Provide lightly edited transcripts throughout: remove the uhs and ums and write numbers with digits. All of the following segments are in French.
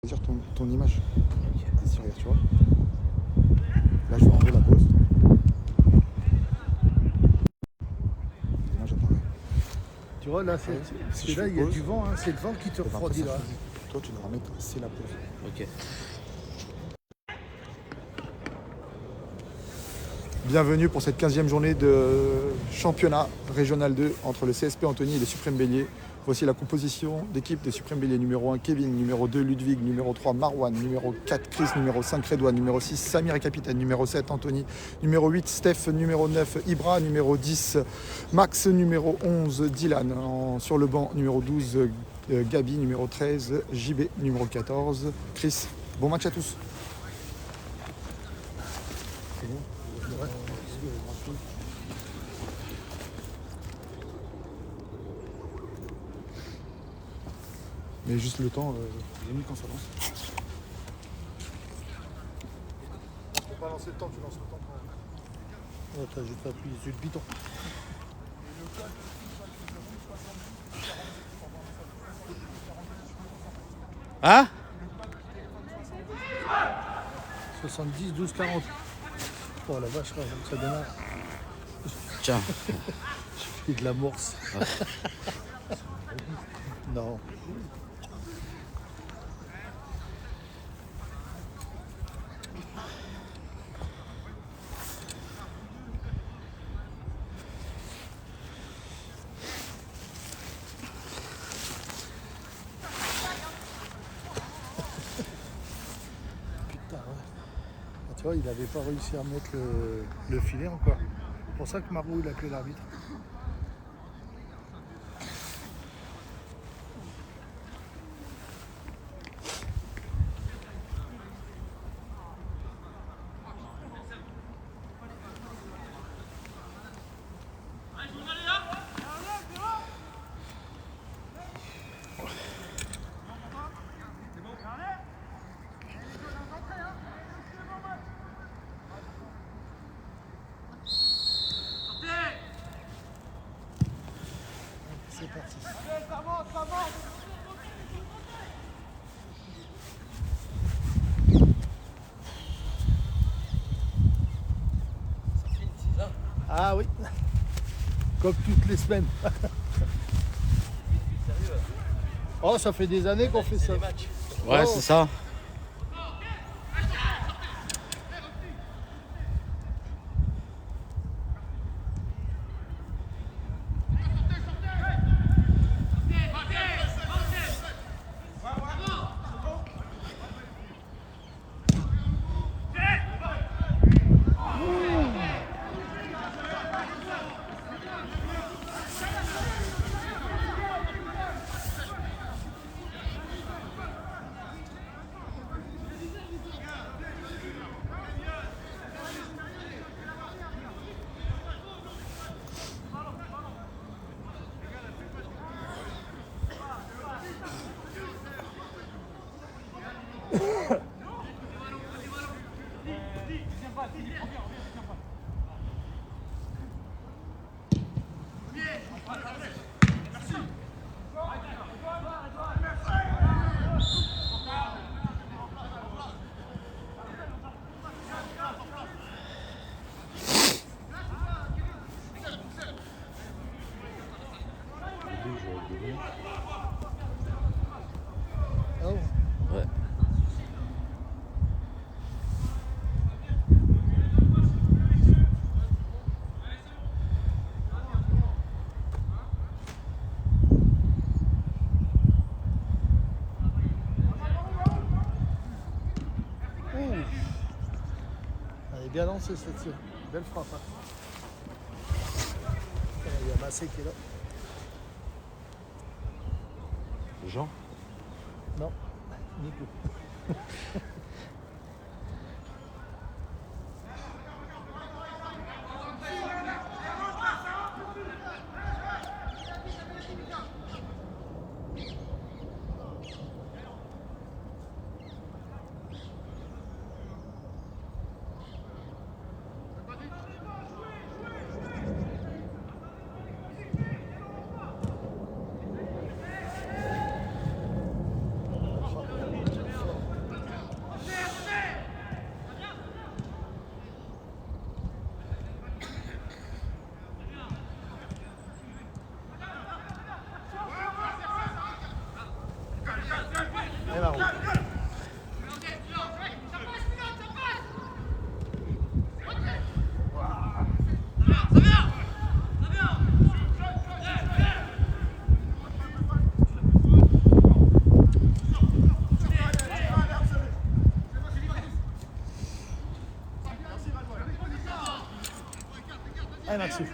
Choisir ton image. Ici, regarde, tu vois. Là, je vais enlever la pause. L'image apparaît. Tu vois, là, Si c'est je là, fais il y a pause, du vent, hein, c'est le vent qui te et ben après, refroidit ça là. refroidit. Toi, tu devras mettre c'est la pause. Ok. Bienvenue pour cette 15e journée de championnat régional 2 entre le CSP Antony et les Suprêmes Béliers. Voici la composition d'équipe des Suprêmes Béliers. Numéro 1, Kevin. Numéro 2, Ludwig. Numéro 3, Marwan. Numéro 4, Chris. Numéro 5, Redouane. Numéro 6, Samir et capitaine. Numéro 7, Anthony. Numéro 8, Steph. Numéro 9, Ibra. Numéro 10, Max. Numéro 11, Dylan. Sur le banc, numéro 12, Gabi. Numéro 13, JB. Numéro 14, Chris. Bon match à tous. Mais juste le temps, j'ai mis quand ça lance. Faut pas lancer le temps, tu lances le temps quand même. Oh, t'as juste appuyé sur le bidon. Hein 70, 12, 40. Oh la vache, là, ça démarre. Tiens. J'ai de l'amorce. Non. Putain, ouais. Ah, tu vois, il n'avait pas réussi à mettre le filet encore. C'est pour ça que Marou, il a appelé l'arbitre. C'est parti. Ah oui. Comme toutes les semaines. Oh, ça fait des années qu'on fait ça. Ouais, Oh. c'est ça. Oh. Ouais. Ouh. Elle est bien lancée cette belle frappe. Hein. Il y a Massé qui est là. Jean. Non, Nico. Allez, Maxou.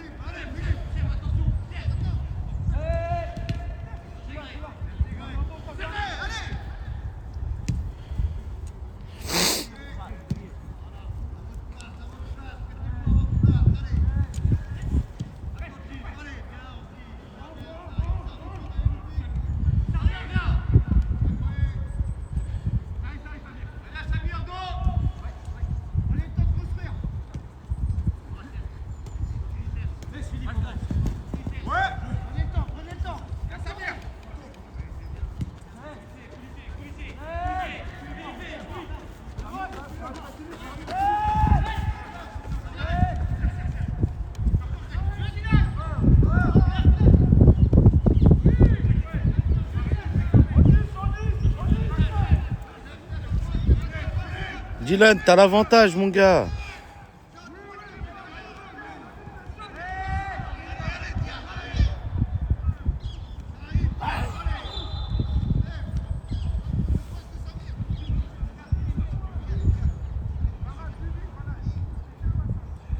Dylan, t'as l'avantage, mon gars.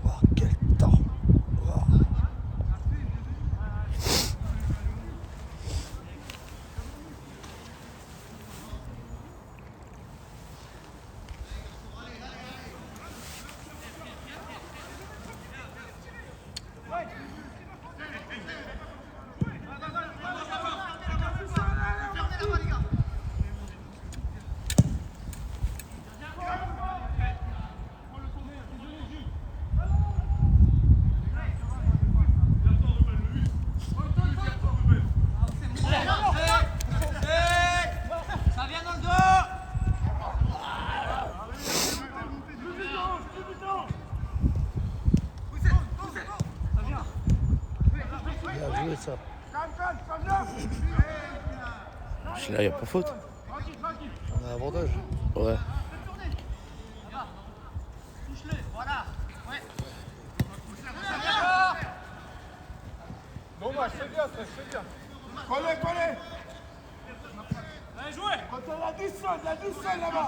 Oh, quel temps. Oh. Bien joué ça. Là, y a pas faute. On a l'avantage. Ouais. Bon match, c'est bien, c'est bien. Collez, collez. Bien joué. Quand on a 10 seul là-bas.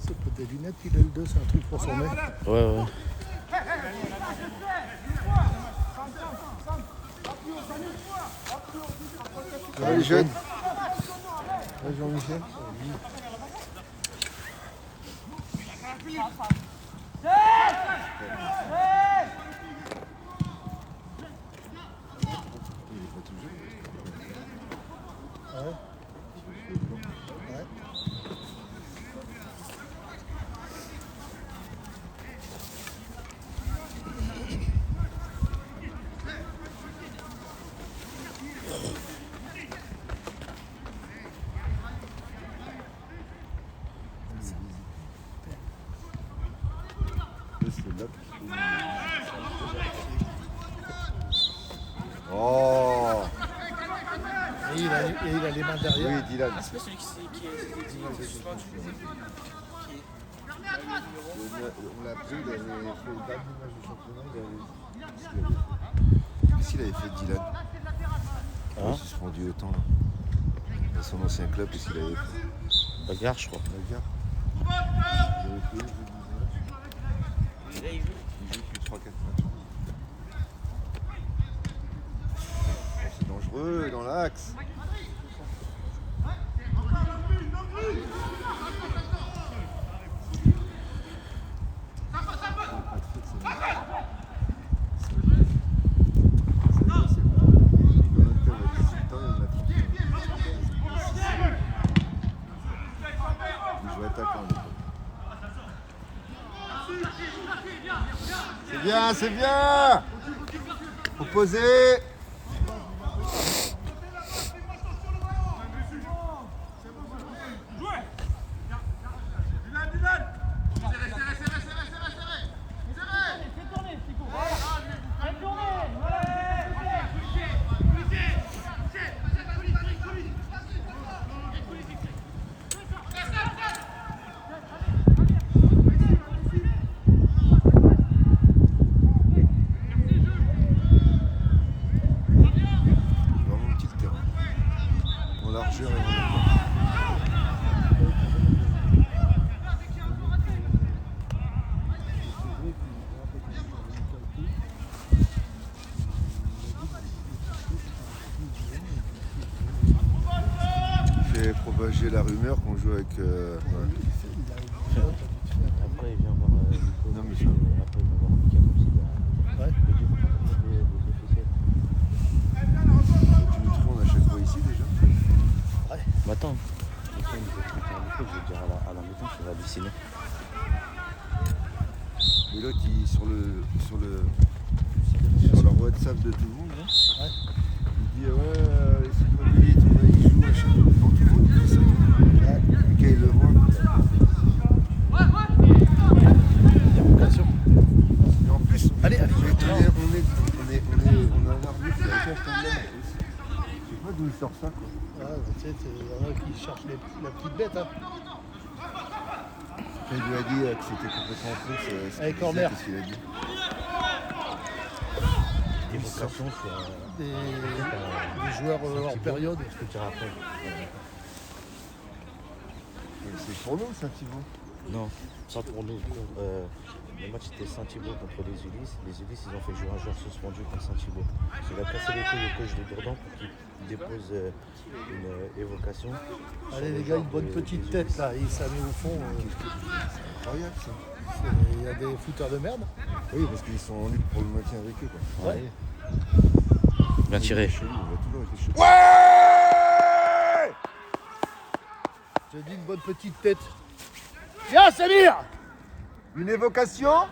C'est peut-être des lunettes, il a le 2, c'est un truc pour son nez. Ouais, ouais. Ça va les jeunes? Ouais, Jean-Michel. Oh. Et il a les mains derrière. Oui, Dylan. C'est pas celui qui On l'a pris, il avait fait une belle image du championnat. Qu'est-ce qu'il avait fait, Dylan? Il a suspendu autant là. Dans son ancien club, qu'est-ce qu'il avait fait? Bagarre, je crois. Bagarre. Il avait fait, il joue plus 3-4 matchs. C'est dangereux dans l'axe. C'est bien, c'est bien. Faut poser. fait propager la rumeur qu'on joue avec. Il a une faute, Après, il vient voir Nico. Non, mais Après, il vient voir Mika comme s'il a Ouais. des officiels. Tu nous tournes à chaque fois ici déjà. Mais attends, Nico, il veut expliquer à Nico, je vais dire à la mi-temps qu'il va dessiner. Et l'autre, il sur leur WhatsApp de tout le monde, là, Ouais. il dit ouais, c'est pas lui, ton mec, il joue machin. Devant tout le monde, il fait ça. Ouais. Et quand il le voit. Il y a vocation. Et en plus, Allez, allez. on a un arbitre qui a aucun problème. Je sais pas d'où il sort ça, quoi. Ouais, mais tu sais, il y en a qui cherchent la petite bête. Hein. Quand il lui a dit que c'était complètement con, Avec corner. Qu'est-ce qu'il a dit? Des vocations sur. Des joueurs hors période. Je te dirai après. C'est pour nous, ça, Thibaut. Non, pas pour nous. Le match était Saint-Thibaut contre les Ulysses. Les Ulysses, ils ont fait jouer un joueur suspendu contre Saint-Thibaut. Il a cassé les couilles au coach de Dourdan pour qu'il dépose une évocation. Allez les gars, une bonne petite tête là, et ça met au fond. C'est incroyable, ça. Il y a des fouteurs de merde. Oui, parce qu'ils sont en lutte pour le maintien avec eux, quoi. Ouais. Bien tiré. Il a toujours été chelou. Je dis une bonne petite tête. Viens Samir. Une évocation.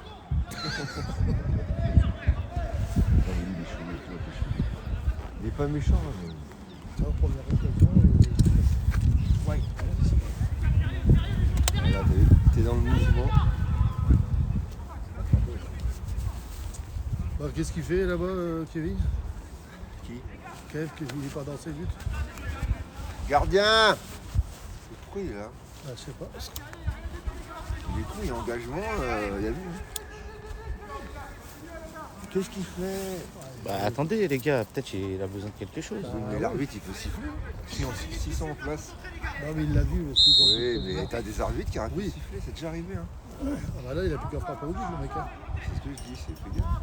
Il est pas méchant, hein, mais... Ça, première occasion. Ouais. Voilà, t'es dans le mouvement. Bah, qu'est-ce qu'il fait là-bas, Kevin? Qui? Kev, qu'il n'est pas dans ses buts? Gardien. Pourquoi il est là? Ah, je sais pas. Il est con, il y a engagement, il y a vu. Qu'est-ce qu'il fait? Bah attendez les gars, peut-être qu'il a besoin de quelque chose. Mais l'arbitre, il peut siffler. S'ils sont en place. Non, mais il l'a vu parce qu'ils ont. Oui, mais t'as des arbitres qui arrêtent de siffler, c'est déjà arrivé. Hein. Ah bah là, il a plus qu'à frapper au but, le mec. Hein. C'est ce que je dis, c'est fais gaffe.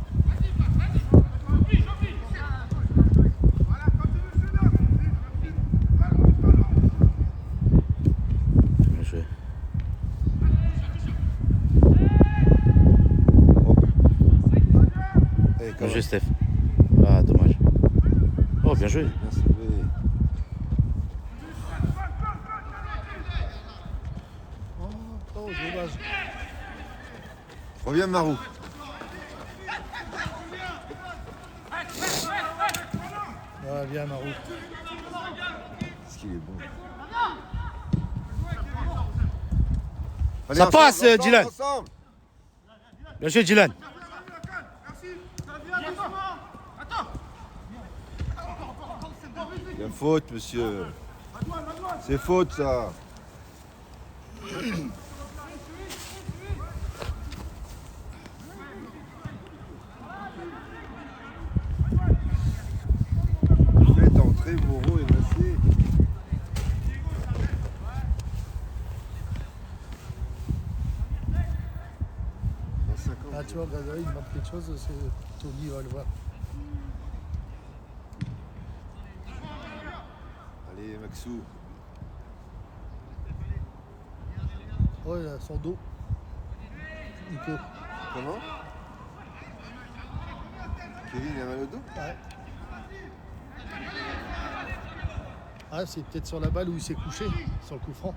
Bien joué. Eh, Bien joué Steph. Ah dommage. Oh bien joué. Bien sauvé. Oh, dommage. Reviens Marou. Ah, viens, Marou. Est-ce qu'il est bon? Ça passe, Dylan. Ensemble. Bien joué Dylan. Il y a faute, monsieur. C'est faute, ça. Faites entrer Moreau et Massé. Ah, tu vois, Grégory, il demande quelque chose, c'est Tony va le voir. Allez, Maxou. Oh, il a son dos. Nico. Comment? Kevin, il a mal au dos? Ouais. Ah, c'est peut-être sur la balle où il s'est couché, sur le coup franc.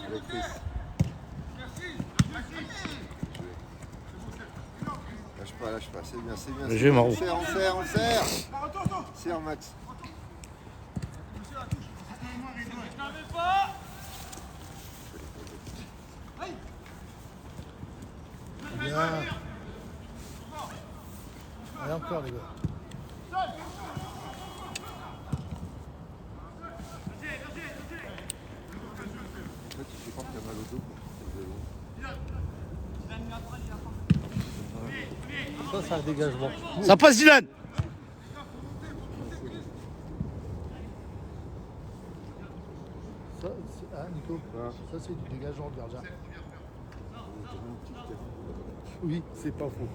Avec Chris. Lâche pas, c'est bien, c'est bien. Le jeu, Marou. On serre. Serre, Max. Bien. Allez, encore, les gars. Toi, tu sais pas que t'as mal au dos pour Ça, c'est un dégagement. Ça passe Dylan. Ça, ah, Nico, Ah. ça, c'est du dégagement de gardien. Oui, c'est pas faux.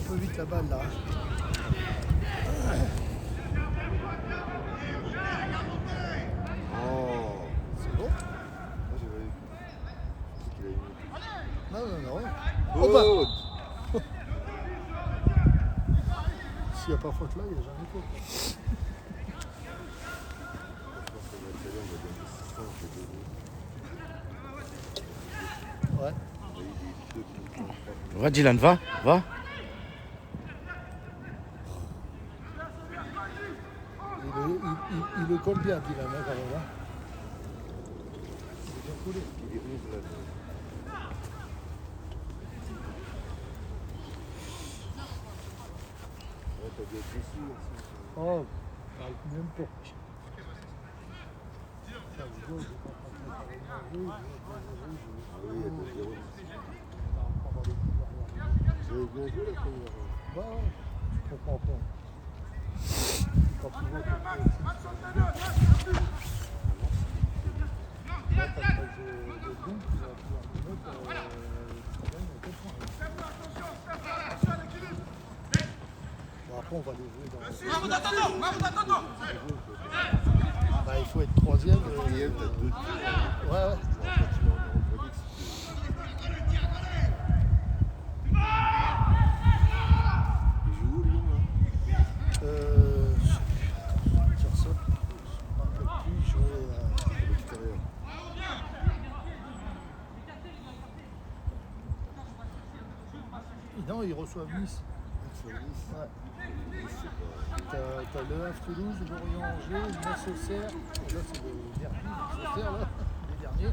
peu vite la balle là. Oh. C'est bon? Ah, j'ai pas vu. Je sais qu'il a mis. Non, non, non. Oh, bah. S'il n'y a pas faute là, il n'y a jamais faute. Je pense que ça va être bien, on va donner 600, on fait 2 Ouais. Il y a eu des 2 qui nous font Va Dylan, va. Il le colle bien, Dylan, hein, quand même. Hein. Il est bien collé. Il est 11 là. Ouais, t'as bien été déçu aussi. Oh, même pas. Ça, le goal, Ah oui, il y a 2-0. Vous avez bien joué la première. ouais, je comprends pas. Quand tu vois que là, t'as le match de Lyon, tu vas pouvoir le mettre, tu gagnes à quel point. Bon, après, on va les jouer dans... Bah, il faut être troisième. Quatrième, t'as 2 tours. Ouais, ouais. Bon, après, tu vas en Europa League si tu veux. Il joue où, Lyon, là? Je sais plus. Dire ça. Je me rappelle plus. Il jouait À l'extérieur. Non, ils reçoivent Nice. Sur Nice. Ouais. Nice, c'est pas. T'as le Havre Toulouse, Lorient-Angers, Metz-Auxerre. Là, c'est le derby, Metz-Auxerre, là, les derniers. Et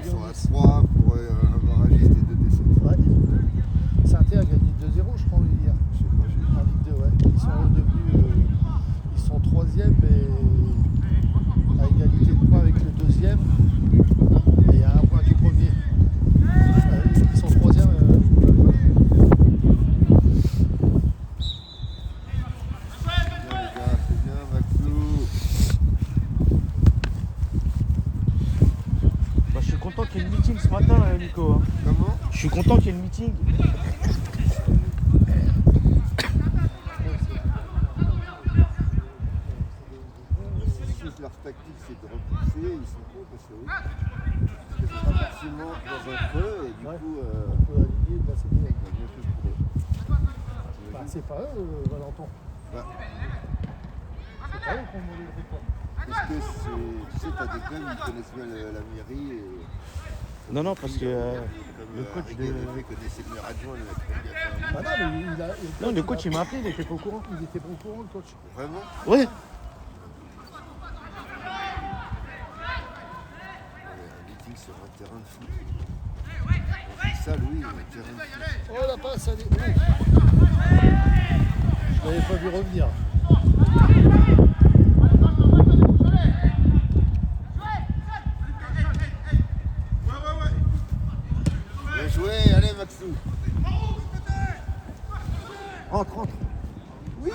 Ils sont à Lyon-Nice. 3 pour un barragiste et 2 descentes. Ouais. Saint-Étienne a gagné 2-0, je crois, hier. Je sais pas, j'ai vu. En Ligue 2, ouais. Ils sont redevenus. Ils sont troisième et à égalité de points avec le deuxième. Et à un point du premier. Ils sont troisième. Bien, les gars, c'est bien, Maxou. Bah, je suis content qu'il y ait le meeting ce matin, Nico. Hein. Comment? Je suis content qu'il y ait le meeting. Si leur tactique c'est de repousser, ils sont cons parce que oui. Parce que c'est pas forcément dans un creux et du Ouais. coup, On peut aligner, bah, c'est bien. on a bien fait pour eux. Bah, c'est pas eux, Valentin. Bah, C'est pas eux qui ont demandé le report. parce que c'est, tu sais, t'as des clubs qui connaissent bien la mairie et Non, parce que comme le coach Arriguet de- Levé connaissait le maire adjoint, le mec, il a fait un Ah non, mais non, le coach il m'a appelé, il était pas au courant. Il était pas au courant, le coach. Vraiment? Ouais. Un meeting sur un terrain de foot. On fait ça, Louis, un terrain de foot. Oh la passe, elle est. Oh. Je l'avais pas vu revenir. Bien joué, allez Maxou. Entre. Oui.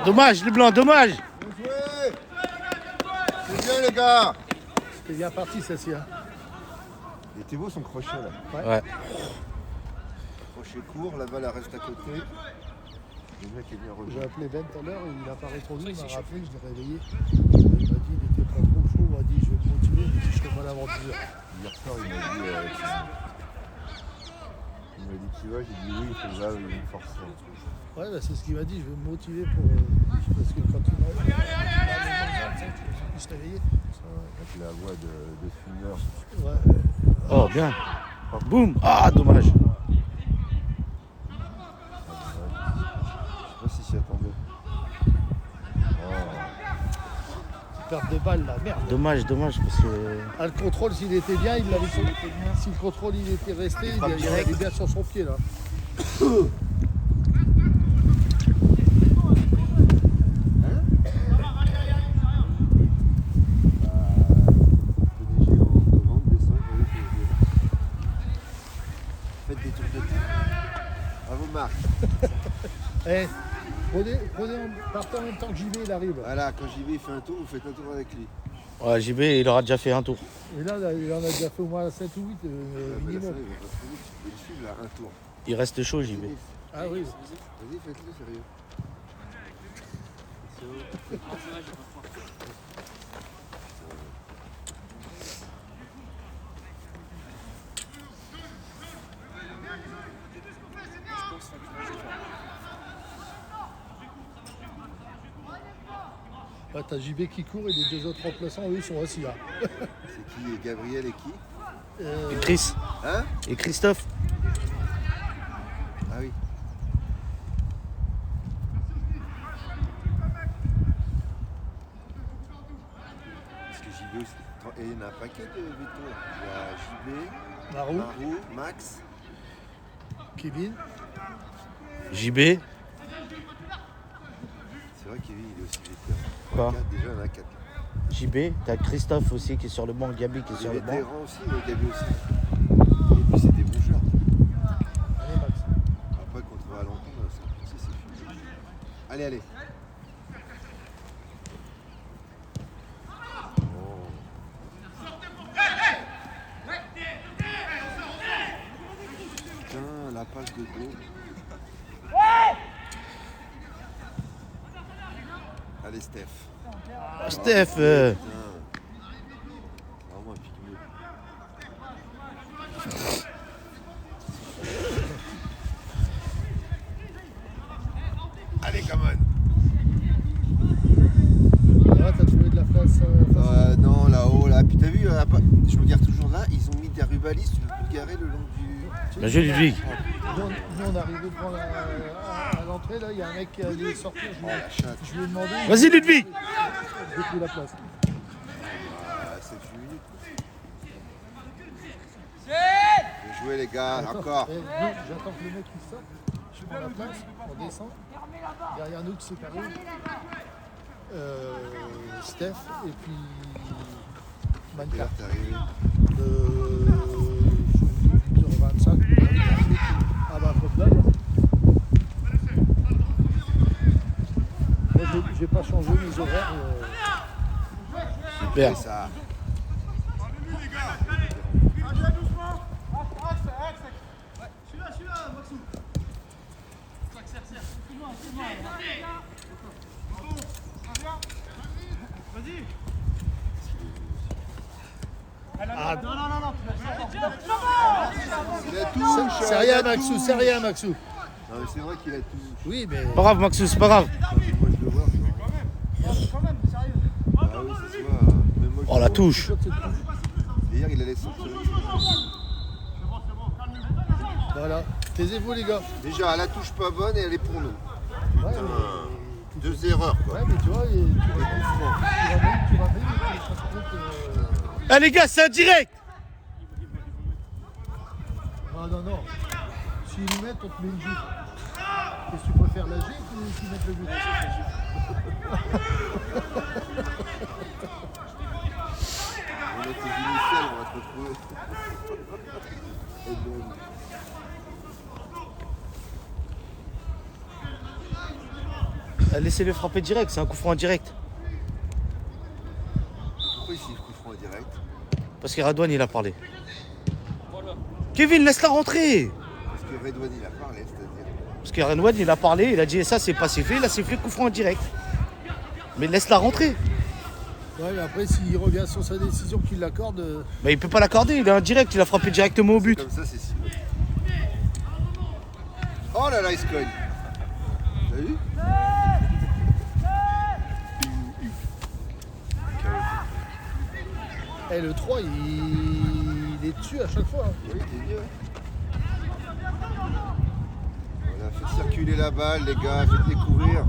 Dommage, les blancs, dommage. Bien joué. C'est bien les gars. C'était bien parti, celle-ci. Hein. Il était beau son crochet là. Ouais. Crochet court, la balle elle reste à côté. Le mec est bien J'ai revu. appelé Ben tout à l'heure, il n'a pas répondu, il m'a rappelé, je l'ai réveillé. Il m'a dit il était pas trop chaud, il m'a dit je vais me motiver, il m'a dit je serai pas là avant 10 heures. Hier soir il m'a dit tu vas, j'ai dit oui, il faut là, il me force. Ouais, bah, c'est ce qu'il m'a dit, je vais me motiver pour. Parce que quand il m'a il se réveillait. Avec la voix de fumeur. Ouais. Oh, bien. Boum. Ah, dommage. Je sais pas si s'y attendait. Perte de balle là, merde. Dommage, parce que. Ah, le contrôle, s'il était bien, il l'avait. Si le contrôle il était resté, il avait bien sur son pied là. PDG en novembre, décembre, oui, faites des tours de tête. Bravo Marc. Eh, partez en même temps que JB, il arrive. Voilà, quand j'y vais, il fait un tour, vous faites un tour avec lui. Ouais, JB, il aura déjà fait un tour. Et là, il en a déjà fait au moins 7 ou 8 Mais là, ça, minimum. il va pas trop vite, tu peux le suivre là, un tour. Il reste chaud, JB. Ah oui. Vas-y, faites-le sérieux. Là, t'as JB qui court et les deux autres remplaçants, eux, sont assis là. C'est qui Gabriel et qui? Et Chris. Hein? Et Christophe. Ah oui. Parce que JB aussi. Et il y en a un paquet de Vito. Il y a JB, Marou, Marou, Max. Kevin. JB. C'est vrai Kevin il est aussi vétéran. Quoi? Déjà il y en a 4. JB. T'as Christophe aussi qui est sur le banc. Gabi qui est Les sur le banc. vétérans aussi, le Gabi aussi. Et puis c'est des bons joueurs. Allez, Max. Après contre Valentin, c'est fini. Allez, allez. Putain, la passe de dos. Allez, Steph. Steph. Putain. Vraiment un pilier. Allez, come on. Là, t'as trouvé de la place. Non, là-haut, là. Puis t'as vu, je me gare toujours là, ils ont mis des rubalistes, tu peux plus te garer le long du... Bien joué, Ludwig. Nous, on est arrivé devant à l'entrée, là, il y a un mec qui allait sortir. Oh, la chatte. Je lui ai demandé. Vas-y, Ludwig. J'ai pris la place. Ah, c'est 8 minutes. Bien joué, les gars, encore. Nous, j'attends que le mec il sorte. Je prends la place, on descend. Derrière nous, c'est carré. Steph et puis Quelle Manka. heure t'es arrivé? 8h25. Ah bah comme d'hab. Moi j'ai pas changé mes horaires. Super. C'est ça. Ah, Il a touche. c'est rien Maxou, c'est rien Maxou. Non, mais c'est vrai qu'il a touche. Oui mais. Pas grave, Maxou, c'est pas grave. Moi, je le vois. Ah oui, c'est ça. Même moi, je Oh, le la vois. touche. Hier, il allait sortir. Voilà. Taisez-vous les gars. Déjà, la touche pas bonne et elle est pour nous. Ouais, Putain, deux erreurs, quoi. ouais mais tu vois, tu ramènes et tu te rends compte. Ah, les gars, c'est un direct. Ah non, non. S'ils nous mettent, on te met une gifle. Qu'est-ce que tu préfères, la gifle ou qu'ils mettent le but? On a tes initiales, on va te retrouver. Et bon. Laissez-le frapper direct, c'est un coup franc en direct. Pourquoi ici, le coup franc en direct? Parce que Radouane, il a parlé. Kevin, laisse-la rentrer. Parce que Redouane, il a parlé, c'est-à-dire. Parce que Radouane, il a parlé, il a dit ça, c'est pas sifflé, il a sifflé coup franc en direct. Mais laisse-la rentrer. Ouais, mais après, s'il revient sur sa décision qu'il l'accorde. Mais il peut pas l'accorder, il est en direct, il a frappé directement au but. Comme ça, c'est si. Oh là là, il se cogne. T'as vu? Eh, le 3, il est dessus à chaque fois. Hein. Oui, t'es mieux. Voilà, faites circuler la balle, les gars, faites-les courir.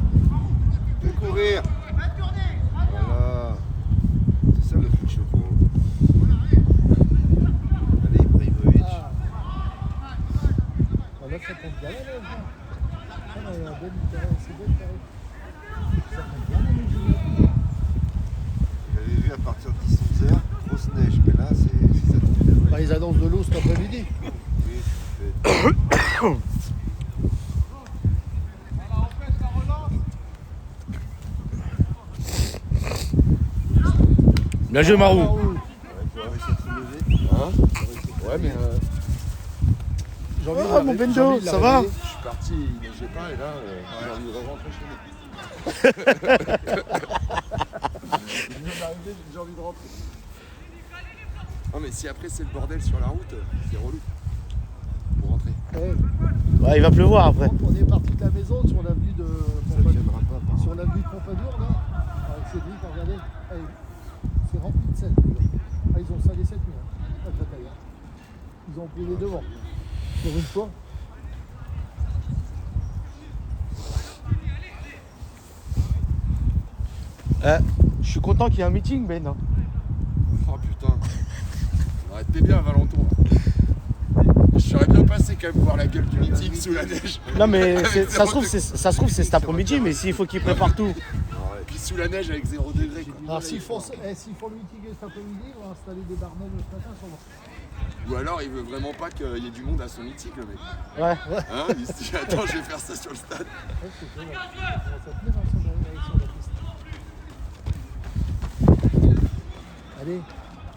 Faites courir. Voilà. C'est ça le foot choco. Allez, Ibrahimovic. Ah, là, ça compte bien, là. Ah, non, il y a un bon terrain, c'est bon, carré. Ça compte bien, là, les joueurs. J'avais vu à partir de 10-11h, grosse neige, mais là, c'est ça qui fait Bah, ils annoncent de l'eau cet après-midi. Oui, c'est fait. Bien joué, Marou. Ouais, faut réussir à se lever. Ouais, mais J'ai envie de Oh, la- mon j'ai Bendo, envie de la ça va? réveiller. Je suis parti, il neigeait pas et là, j'ai envie de rentrer chez nous. J'ai envie de rentrer. Non mais si après c'est le bordel sur la route, c'est relou. Pour rentrer. Ouais, il va pleuvoir après. On est parti de la maison sur l'avenue de Ça Pompadour. tiendra pas. Sur l'avenue de Pompadour, là, avec Cédric, regardez, c'est rempli de 7. Ah, ils ont salé 7 000, hein, à Créteil, hein. Ils ont pris les devants. Pour une fois. Je suis content qu'il y ait un meeting, Ben. hein. Oh putain. Arrêtez bien Valenton. Je serais bien passé quand même voir la gueule du meeting sous la neige. Non, mais Avec ça se 0 trouve, c'est cet après-midi, mais s'il faut qu'il prépare tout. Puis sous la neige avec 0 degré quoi. Alors s'ils font le meeting cet après-midi, ils vont installer des barnets le matin sur le... Ou alors il veut vraiment pas qu'il y ait du monde à son meeting le mec. Ouais. Hein il se dit attends je vais faire ça sur le stade. Ouais, c'est cool, là. On va s'appeler, hein, sur la piste. Allez,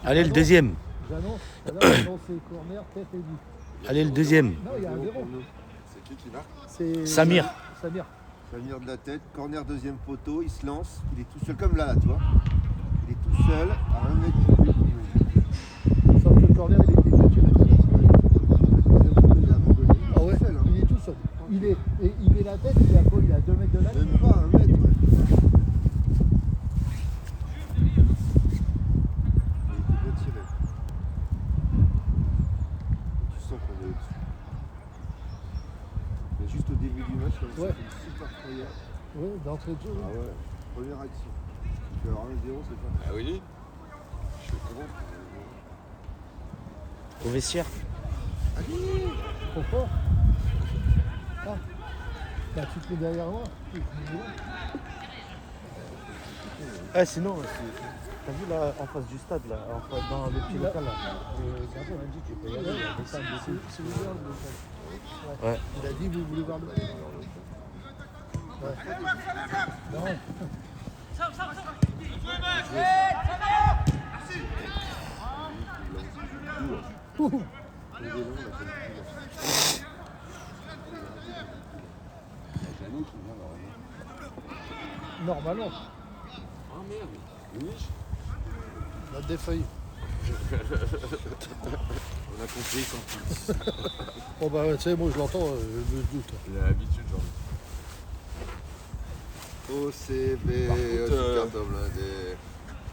Allez, le deuxième. j'annonce. Alors, j'annonce les corners, tête et but. Allez, le deuxième. Non, il y a un 0. C'est qui marque? C'est Samir. Samir. Samir de la tête, corner deuxième poteau, il se lance, il est tout seul comme là, tu vois. Il est tout seul à 1 mètre du but. Sauf que le corner, il était petit. Il a abandonné. Ah ouais, Seul, hein. il est tout seul. Il met la tête, il est à 2 mètres de la ligne. Même pas 1 mètre, ouais. Il était bien tiré. Tu sens qu'on est au-dessus. Mais juste au début du match, comme ça, Ouais. c'est une super première. Ouais, d'entrée de jeu. Ah ouais, première action. Tu fais alors 1-0, c'est pas mal. Ah oui. Je suis comment? Au vestiaire. Trop fort. Ah. Bah, tu te mets derrière moi. Sinon, t'as vu là, en face du stade, là, dans le petit local, là. Gardien m'a dit, tu peux y aller, il y a des salles dessus. C'est ouvert le local. Ouais. Il a dit, vous voulez voir le match. Ouais. Non. Ouh. Normalement. Ah merde. Oui. On a des feuilles. On a compris quand Bon bah tu sais, moi je l'entends, je me doute. Il a l'habitude genre. OCB, Par contre, super top là.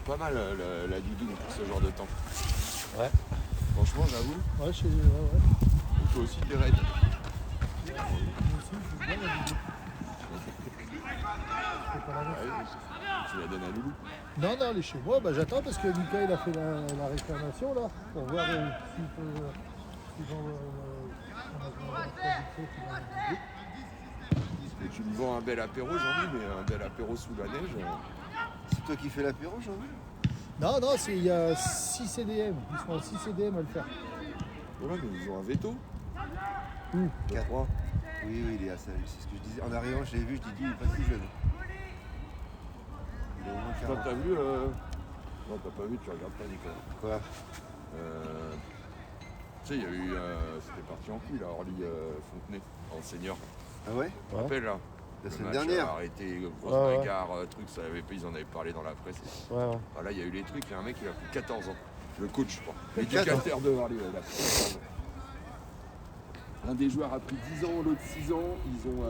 Pas mal la doudoune pour ce genre de temps. Ouais. Franchement j'avoue, Ouais, ouais. il faut aussi des raids. Tu la donnes à Loulou. Non, non, elle est chez moi. Bah, j'attends parce que Mika il a fait la réclamation là pour voir s'ils ont Et tu me vends un bel apéro, Jean-Mi, mais un bel apéro sous la neige. C'est toi qui fais l'apéro, Jean-Louis? Non, non, il y a 6 CDM. Ils sont 6 CDM à le faire. Voilà, mais ils ont un veto. Où? 4-3. Oui, oui, il est à ça. C'est ce que je disais. En arrivant, je l'ai vu, je dis, il est pas si jeune. Il est au moins Toi, 40. t'as vu Non, t'as pas vu, tu regardes pas, Nicolas. Quoi? Tu sais, il y a eu. C'était parti en couille, là, Orly-Fontenay, en senior. Ah ouais? Tu te rappelles, là? La Le semaine match dernière. a arrêté, grosse Ouais, ouais. bagarre, truc, ça avait, ils en avaient parlé dans la presse. Ouais, ouais. Ah, là, il y a eu les trucs, il y a un mec qui a plus 14 ans. Le coach, je crois. 14 L'éducateur de Orly, il a plus 14 ans. Un des joueurs a pris 10 ans, l'autre 6 ans. Ils ont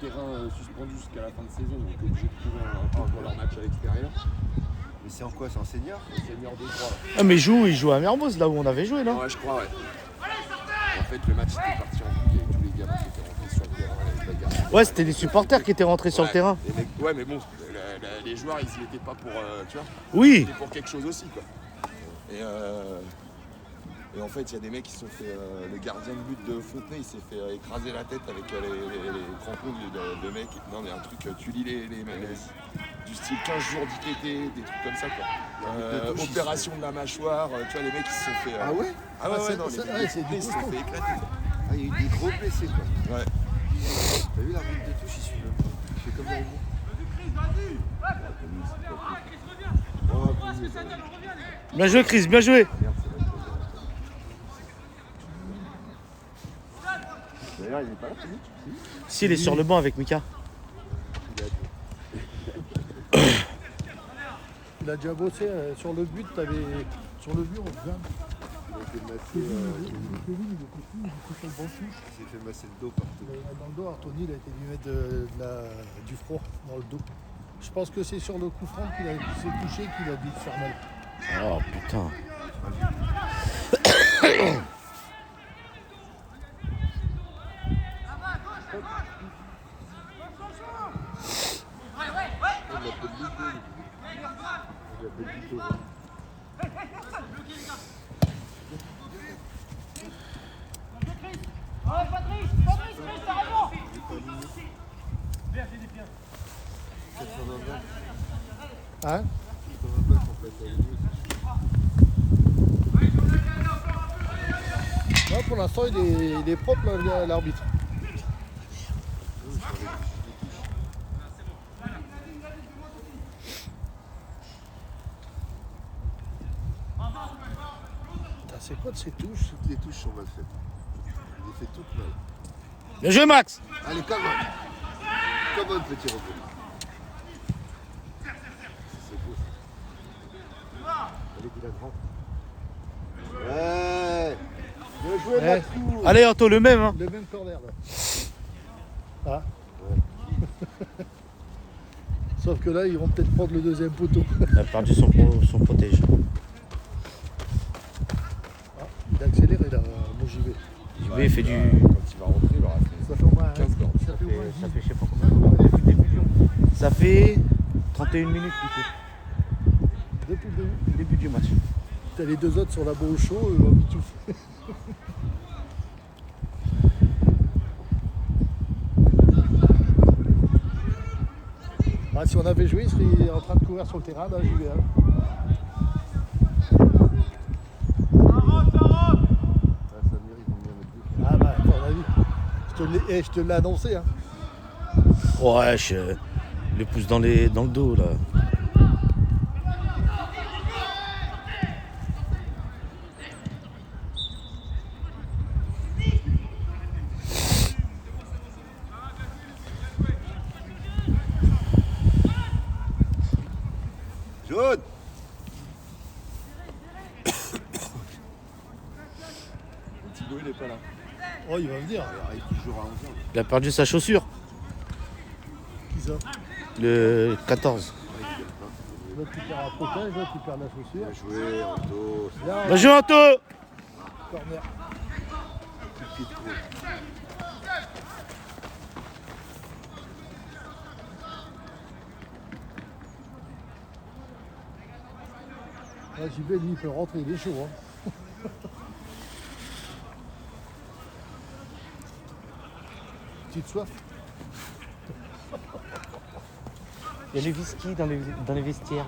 terrain suspendu jusqu'à la fin de saison, donc obligé de trouver un temps pour leur match à l'extérieur. Mais c'est en quoi? C'est en senior? Senior 2-3. Ah, mais il joue à Mermoz, là où on avait joué, non? Ouais, je crois, ouais. En fait, le match était parti en couille avec tous les gamins qui étaient rentrés sur le terrain, les bagarres. Ouais, c'était des supporters qui étaient rentrés sur le Ouais, terrain. les mecs- ouais, mais bon, les joueurs, ils y étaient pas pour, tu vois, Oui. c'était pour quelque chose aussi, quoi. Et en fait, il y a des mecs qui se sont fait. Le gardien de but de Fontenay, il s'est fait écraser la tête avec les crampons de mecs. Non, mais un truc, tu lis du style 15 jours d'ITT, des trucs comme ça, quoi. Opération de la mâchoire, tu vois, les mecs qui se sont fait. Ah ouais? Ah ouais, Ah, ouais, c'est- non, c'est- les ouais, mecs c'est du ils se sont costaud. fait éclater. Ah, il y a eu des gros blessés, quoi. Ouais. T'as vu l'arbitre de touche, il suit même pas. Il fait comme dans les mots. Bien joué, Chris, bien joué. Si, il est sur le banc avec Mika. Il a déjà bossé sur le but, sur le but on vient. Il a été massé, Kevin, il était sur le banc touche. il s'est fait masser le dos partout. Dans le dos, Anthony, il a été lui mettre du froid dans le dos. Je pense que c'est sur le coup franc qu'il s'est touché qu'il a dû se faire mal. Oh putain. Hein? Non, pour l'instant, il est propre l'arbitre. Putain, c'est quoi de ces touches? Toutes les touches sont mal faites. Il les fait toutes mal. Bien joué, Max. Allez, come on. Come on, petit robot. C'est beau. Allez, il a grand. Ouais. Bien joué, Ouais. Maxou. Allez, Anto, le même. Hein. Le même corner là. Ah. Sauf que là, ils vont peut-être prendre le deuxième poteau. Il a perdu son protège. Ah, il a accéléré là, mon JB. JB, il fait du. Quand il va rentrer, il aura fait Ça fait au moins 15 bornes. ça fait au moins Ça 10. fait je sais pas combien. Ça fait 31 minutes plutôt. Depuis Le début du match. t'as les deux autres sur la boue au chaud, on mis tout. Ah, si on avait joué, il serait en train de courir sur le terrain, là, JB. Ah, Samir, ils vont bien mettre deux. Ah bah, à ton avis. Je te l'ai annoncé. Hein. Ouais, le pouce dans le dos là. Jaune. Thibaut, il est pas là. Oh, il va venir. Il arrive toujours à 11 ans. Il a perdu sa chaussure. Qui ça? Le 14. L'autre, tu perds un protège, l'autre, tu perds la chaussure. Bien joué, Anto. Là, Bien joué, Anto. corner. Tout pied de court. Là, JB, lui, il peut rentrer, il est chaud. Hein. Petite soif. Il y a le whisky dans les vestiaires.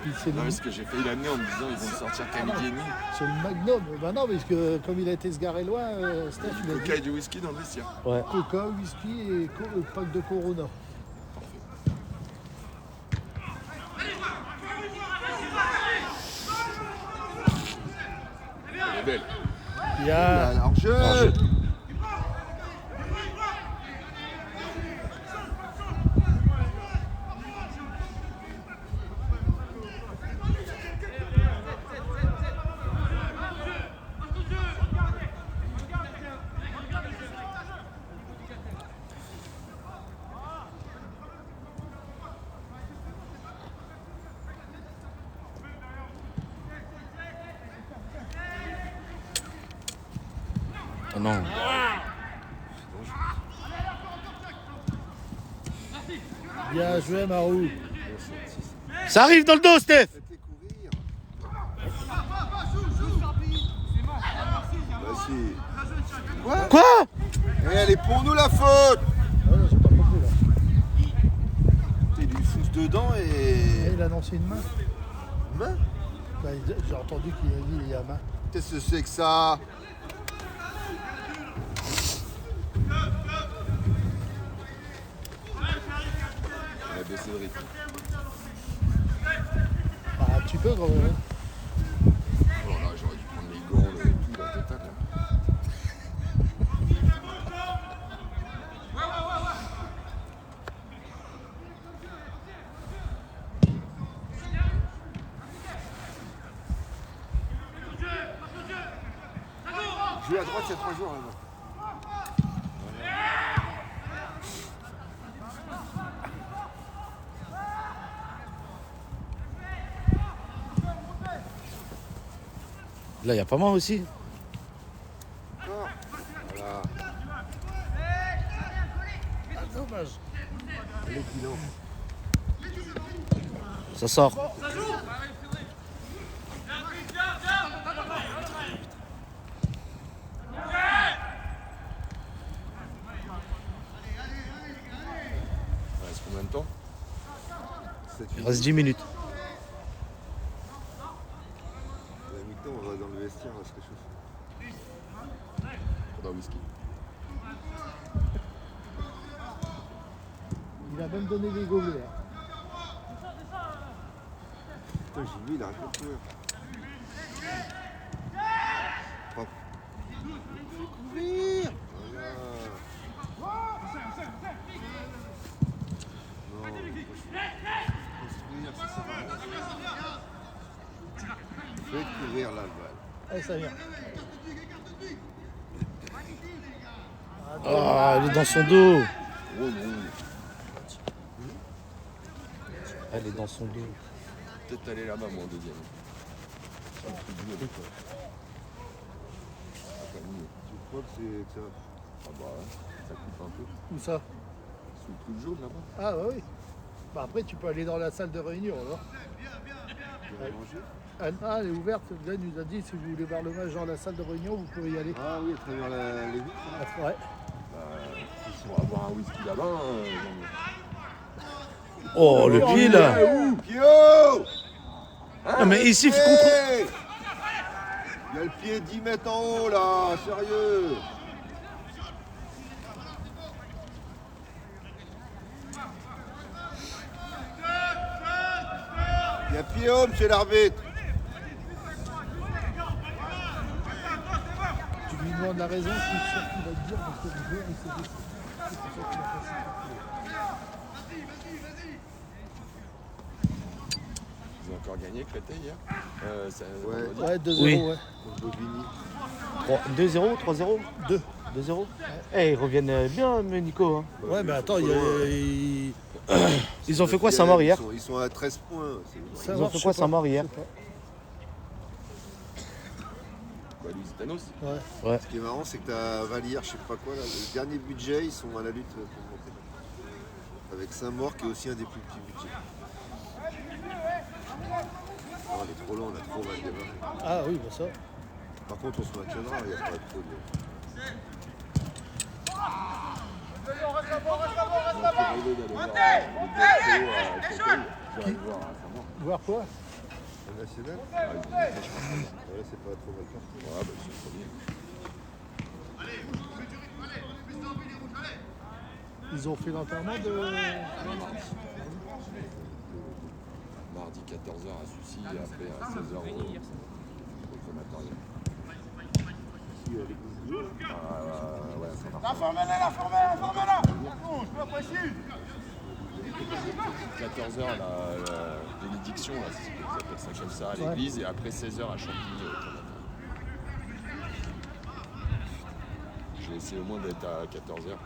Puis c'est Non, le, mais ce que j'ai failli l'amener en me disant ils vont le sortir qu'à midi et demi. c'est le Magnum. Bah non, parce que comme il a été se garer loin, Steph, il a Coca et dit du whisky dans le vestiaire. Ouais. Coca, whisky et le pack de Corona. Elle est belle. Il y a... Alors, jeu. Oh non. Bien joué, Marou. Ça arrive dans le dos, Steph. Faites-les courir. Vas-y. Quoi? Eh, elle est pour nous la faute. Ah non, j'ai pas compris là. Il lui fonce dedans et. Il a lancé une main. Main. Bah, j'ai entendu qu'il a dit il y a main. Qu'est-ce que c'est que ça? Elle a baissé le rythme. Ah, un petit peu quand même. hein. Oh là, j'aurais dû prendre les gants, tout, la totale. Là. à droite, il y a 3 joueurs là-bas. Là, il y a pas mal aussi. Voilà. Dommage. Allez, bilan. Ça sort. Il reste combien de temps? Il reste 10 minutes. À la mi-temps, on va dans le vestiaire, on va se réchauffer. Pour un whisky. Il a même donné des gobelets. Hein. Putain, j'ai vu, il arrête de courir. Hop. Courir. Voilà. Non, construire, ça sert à rien. Faites courir là, le bal. Allez, ça vient. Ah, elle est dans son dos. Oh non. Elle est dans son dos. Peut-être aller là-bas, moi, en deuxième. C'est un truc dur, quoi. Ah, pas mieux. Tu crois que c'est ça? Ah bah ouais, ça coupe un peu. Où ça? Sous le truc jaune là-bas. Ah bah oui. Bah après tu peux aller dans la salle de réunion alors. Tu vas manger? Ah, elle est ouverte. Glenn nous a dit si vous voulez voir le match dans la salle de réunion, vous pouvez y aller. Ah oui, à travers les vitres. Ah, ouais. Pour avoir un whisky là-bas, Oh, le pied là. Pio! Non, mais ici, il faut contre. Hey, il y a le pied 10 mètres en haut là, sérieux. Il y a Pio, monsieur l'arbitre. Tu lui demandes la raison, je suis sûr qu'il va te dire parce que le joueur il s'est décidé. C'est pour ça qu'il a fait ça. ils ont encore gagné Créteil hier. Ouais. vendredi. Ouais, 2-0, Oui. ouais. Bobigny. 2-0, 3-0 2. 2-0. Eh, ils reviennent bien, mais Nico. Hein. Ouais, mais attends, Ils ont fait quoi, Saint-Maur hier? Ils sont à 13 points. C'est- Ils ont fait quoi, Saint-Maur hier? Quoi, Lusitanos? Ouais. Ce qui est marrant, c'est que t'as Vallière, je sais pas quoi, là, le dernier budget, ils sont à la lutte pour monter. Avec Saint-Maur qui est aussi un des plus petits budgets. Non, on est trop loin, on a trop mal démarré. Ah oui, bah ça. Par contre, on se maintiendra, il n'y a pas trop de. Au lieu d'aller voir les Bordeaux à Créteil, je vais aller voir à Saint-Maur. Voir quoi? Le national ouais, c'est pas trop mal parti. Ouais, bah, c'est le premier. Ils ont fait l'enterrement de. Mardi 14h à Sucy et après à 16h au crématorium. Si, les Gouttes. Ouais, ça marche. La formez-la Bouge, pas précis 14h, la bénédiction, là, c'est ce qu'ils appellent ça comme ça, à l'église, et après 16h à Champigny au crématorium. J'ai essayé au moins d'être à 14h.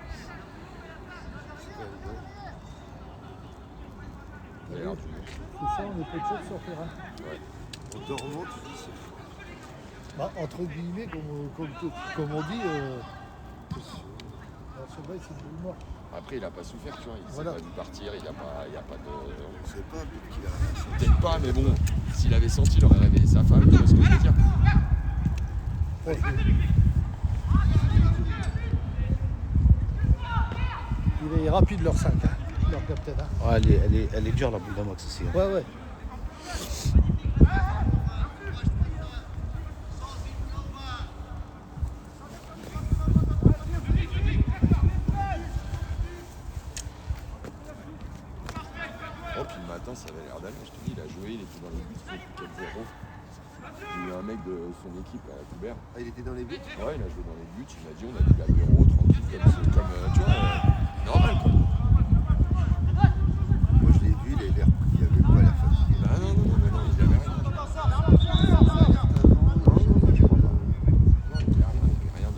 Il y a l'air du monde. C'est ça, on est peu de choses sur le terrain. Ouais. En dormant, tu dis c'est Bah, entre guillemets, comme on dit, ce mec, c'est le mort. Après, il n'a pas souffert, tu vois, il Voilà. s'est pas dû partir, il n'y a pas de... on sait pas, peut-être qu'il a. Peut-être pas, mais bon, s'il avait senti, il aurait réveillé sa femme, tu vois ce que je veux dire. Ouais, il est rapide leur 5, hein, leur capitaine. Hein. Ouais, elle est dure, la boule d'un max aussi. Hein. Ouais, ouais. Oh, puis le matin, ça avait l'air d'aller, je te dis, il a joué, il était dans les buts, il fait 4-0. J'ai eu un mec de son équipe à Coubert. Ah, il était dans les buts. Ouais, il a joué dans les buts, il m'a dit, on a dit l'apéro, tranquille, comme tu vois, normal quoi. Moi, je l'ai vu, il avait l'air pris, il avait pas l'air fatigué. Bah non, il avait rien. Non, il avait rien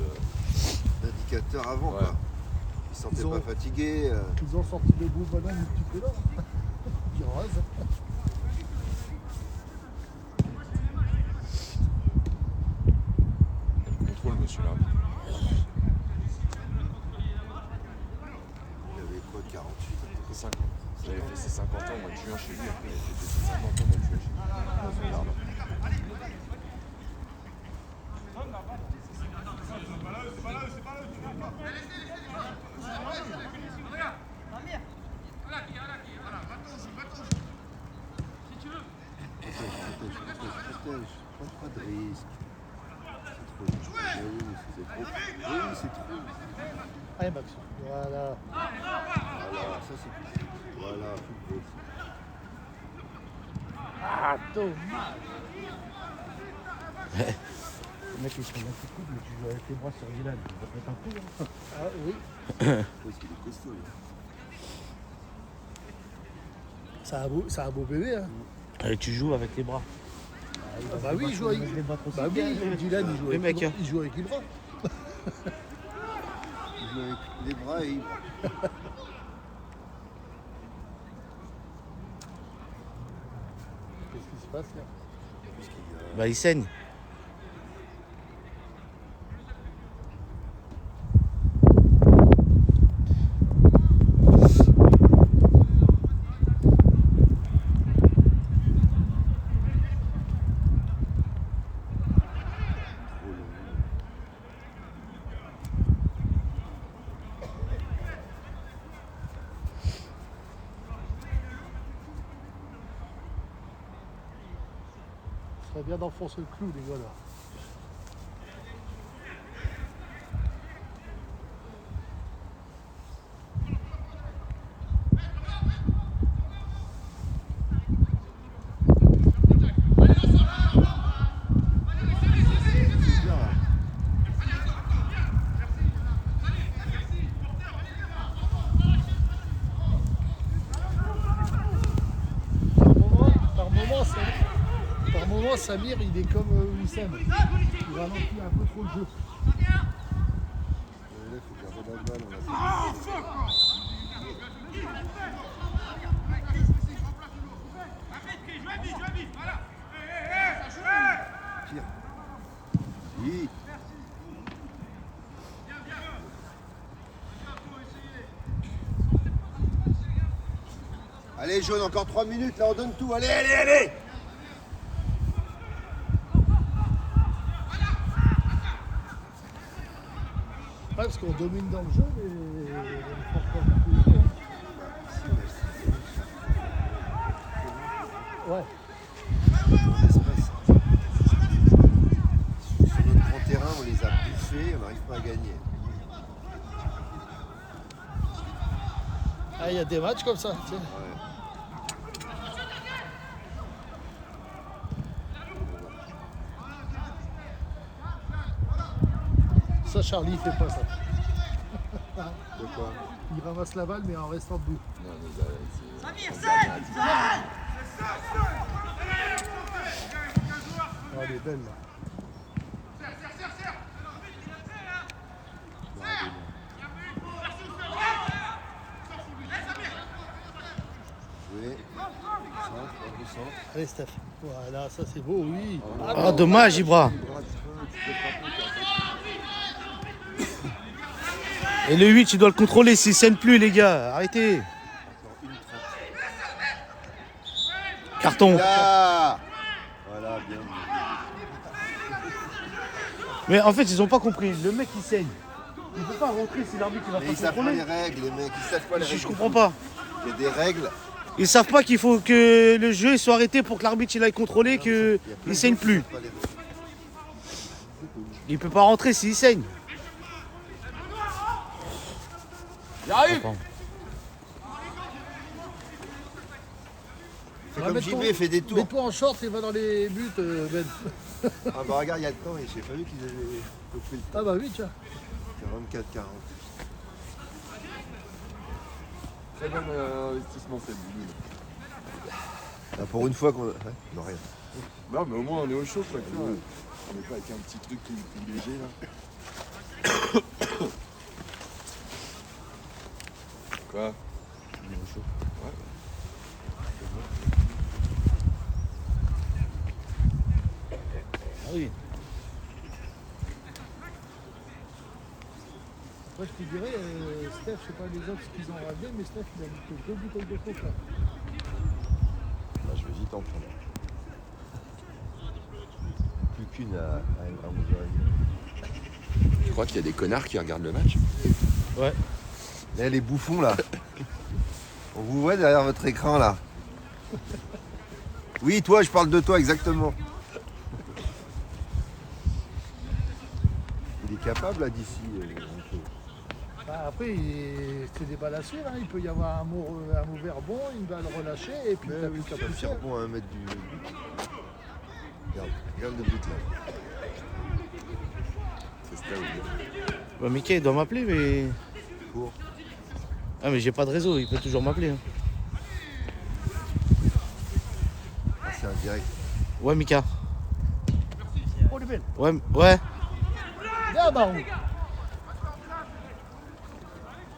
fatigué. Ils ont sorti le bout ballon du petit peu là. Qui rase. Contrôle, monsieur là. Il avait quoi, 48? 50. Il avait fait ses 50 ans au mois de juin chez lui, après il a fait ses 50 ans au mois de juin chez lui. Pardon. Protège. Pas de risque. C'est trop. Oui, c'est trop. Allez Max. Voilà. Voilà, ça c'est plus. Voilà, football. Ah Thomas. Le mec il se prend un coup de coude, mais tu joues avec les bras sur Dylan. Tu vas te mettre un coup. Hein. Ah oui. Parce qu'il est costaud. Là. C'est un beau bébé. Hein. Et tu joues avec les bras. Ah bah oui, il joue avec. les bras trop Bah oui, Dylan il joue Les avec mecs, hein. il joue avec les bras. Il joue avec les bras et il. Qu'est-ce qui se passe là? Bah il saigne. Ce serait bien d'enfoncer le clou les gars là. Par moment, Samir, il est comme Wissem. Il ralentit un peu trop le jeu. Là, il faut garder la balle. On a pire. Oui. Allez, jaune, encore 3 minutes. Là, on donne tout. Allez, allez, allez. Ouais, parce qu'on domine dans le jeu, mais on ne prend pas beaucoup de jeu. Ouais. Sur notre grand terrain, on les a bouffés, on n'arrive pas à gagner. Ah, il y a des matchs comme ça. Tu sais. Ouais. Ça, Charlie, il fait pas ça. De quoi? Il ramasse la balle, mais en restant debout. Non, mais Samir, c'est. Ah, elle est belle là. Oui. Centre. Allez, Steph. Voilà, ça c'est beau, oui. Ah dommage Ibra. Et le 8 tu dois le contrôler s'il saigne plus les gars. Arrêtez. Carton. Là. Voilà, bien. Mais en fait ils ont pas compris. Le mec il saigne. Il peut pas rentrer si l'arbitre il va Mais pas ils savent pas contrôler. les règles, les mecs. Ils savent pas les règles. Je comprends pas. Il y a des règles. Ils savent pas qu'il faut que le jeu soit arrêté pour que l'arbitre il aille contrôler Il y a plein qu'il de saigne gens qui plus. savent pas les règles. Il peut pas rentrer s'il saigne. J'arrive. C'est comme JB fait des tours. Mets-toi en short et va dans les buts, Ben. Ah bah regarde, il y a le temps et j'ai pas vu qu'ils avaient coupé le temps. Ah bah oui, tiens. C'est 24-40. Très bon investissement cette ville. Ah, pour une fois qu'on. Ouais, non, rien. Non, mais au moins on est au chaud, quoi. Tu vois. On n'est pas avec un petit truc tout, tout léger là. Quoi? Il est au chaud. Ouais. Ah oui. Moi, je te dirais, Steph, je sais pas les autres ce qu'ils ont ramené, mais Steph, il a mis que 2 bouteilles de coca. Bah, je vais vite en prendre. Plus qu'une à 11h30. Tu crois qu'il y a des connards qui regardent le match? Ouais. Là, les bouffons, là. On vous voit derrière votre écran, là. Oui, toi, je parle de toi, exactement. Il est capable, là, d'ici. Bah, après, c'est des balles à suivre, hein. Il peut y avoir un mauvais rebond, une balle relâchée, et puis t'as plus qu'à Tu vas pousser. faire bon à 1 mètre du but. Regarde le but, là. C'est ça, oui. Bah, Mickey, il doit m'appeler, mais. Pour. Ah, mais j'ai pas de réseau, il peut toujours m'appeler. Hein. Ah, c'est un direct. Ouais, Mika. Oh, les belles. Ouais, ouais. Viens, Baron.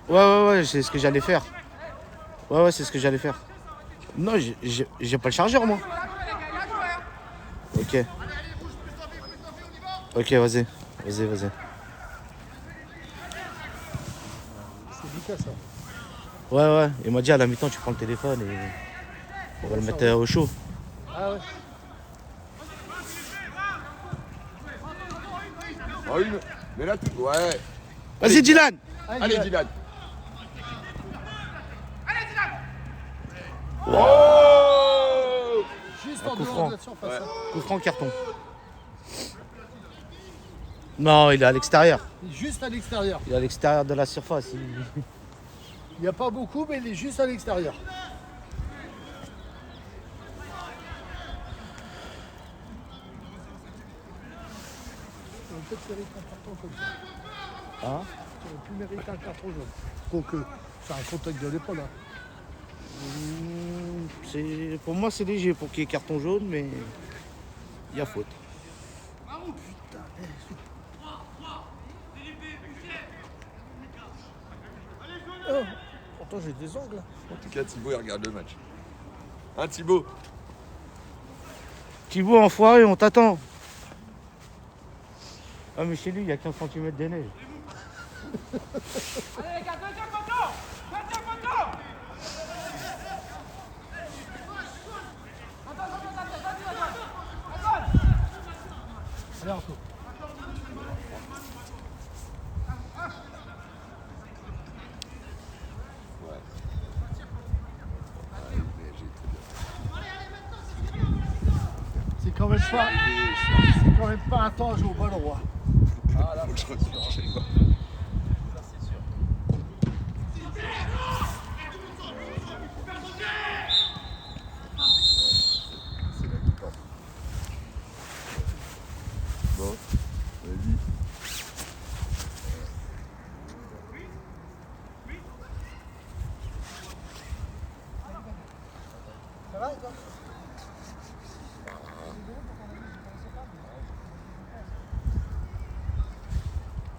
Ouais, c'est ce que j'allais faire. Ouais, c'est ce que j'allais faire. Non, j'ai pas le chargeur, moi. Ok. Ok, vas-y. Vas-y. C'est Lucas, ça. Ouais. Il m'a dit à la mi-temps, tu prends le téléphone et on va le mettre au chaud. Ah ouais. Oh, une. Mais là, tu. Ouais. Vas-y, Dylan. Allez, Dylan. Juste Un en coup dehors franc. de la surface. Hein. Coup franc, carton. Non, il est à l'extérieur. Il est juste à l'extérieur. Il est à l'extérieur de la surface. Il n'y a pas beaucoup, mais il est juste à l'extérieur. On aurait peut-être mérité un carton comme ça. Hein? Tu aurais pu mériter un carton jaune. Quoique, c'est un contact de l'épaule. Hein. Pour moi, c'est léger pour qu'il y ait carton jaune, mais il y a faute. Oh, pourtant, j'ai des ongles. Là. En tout cas, Thibaut, il regarde le match. Hein, Thibaut? Thibaut, enfoiré, on t'attend. Ah, mais chez lui, il y a 15 cm de neige. Allez les gars, deuxième poteau. Deuxième poteau. Allez, Arthur. C'est quand même pas un temps à jouer au ballon roi. Faut que je retourne chez moi. C'est la mi-temps. Bon, vas-y. Ça va, toi?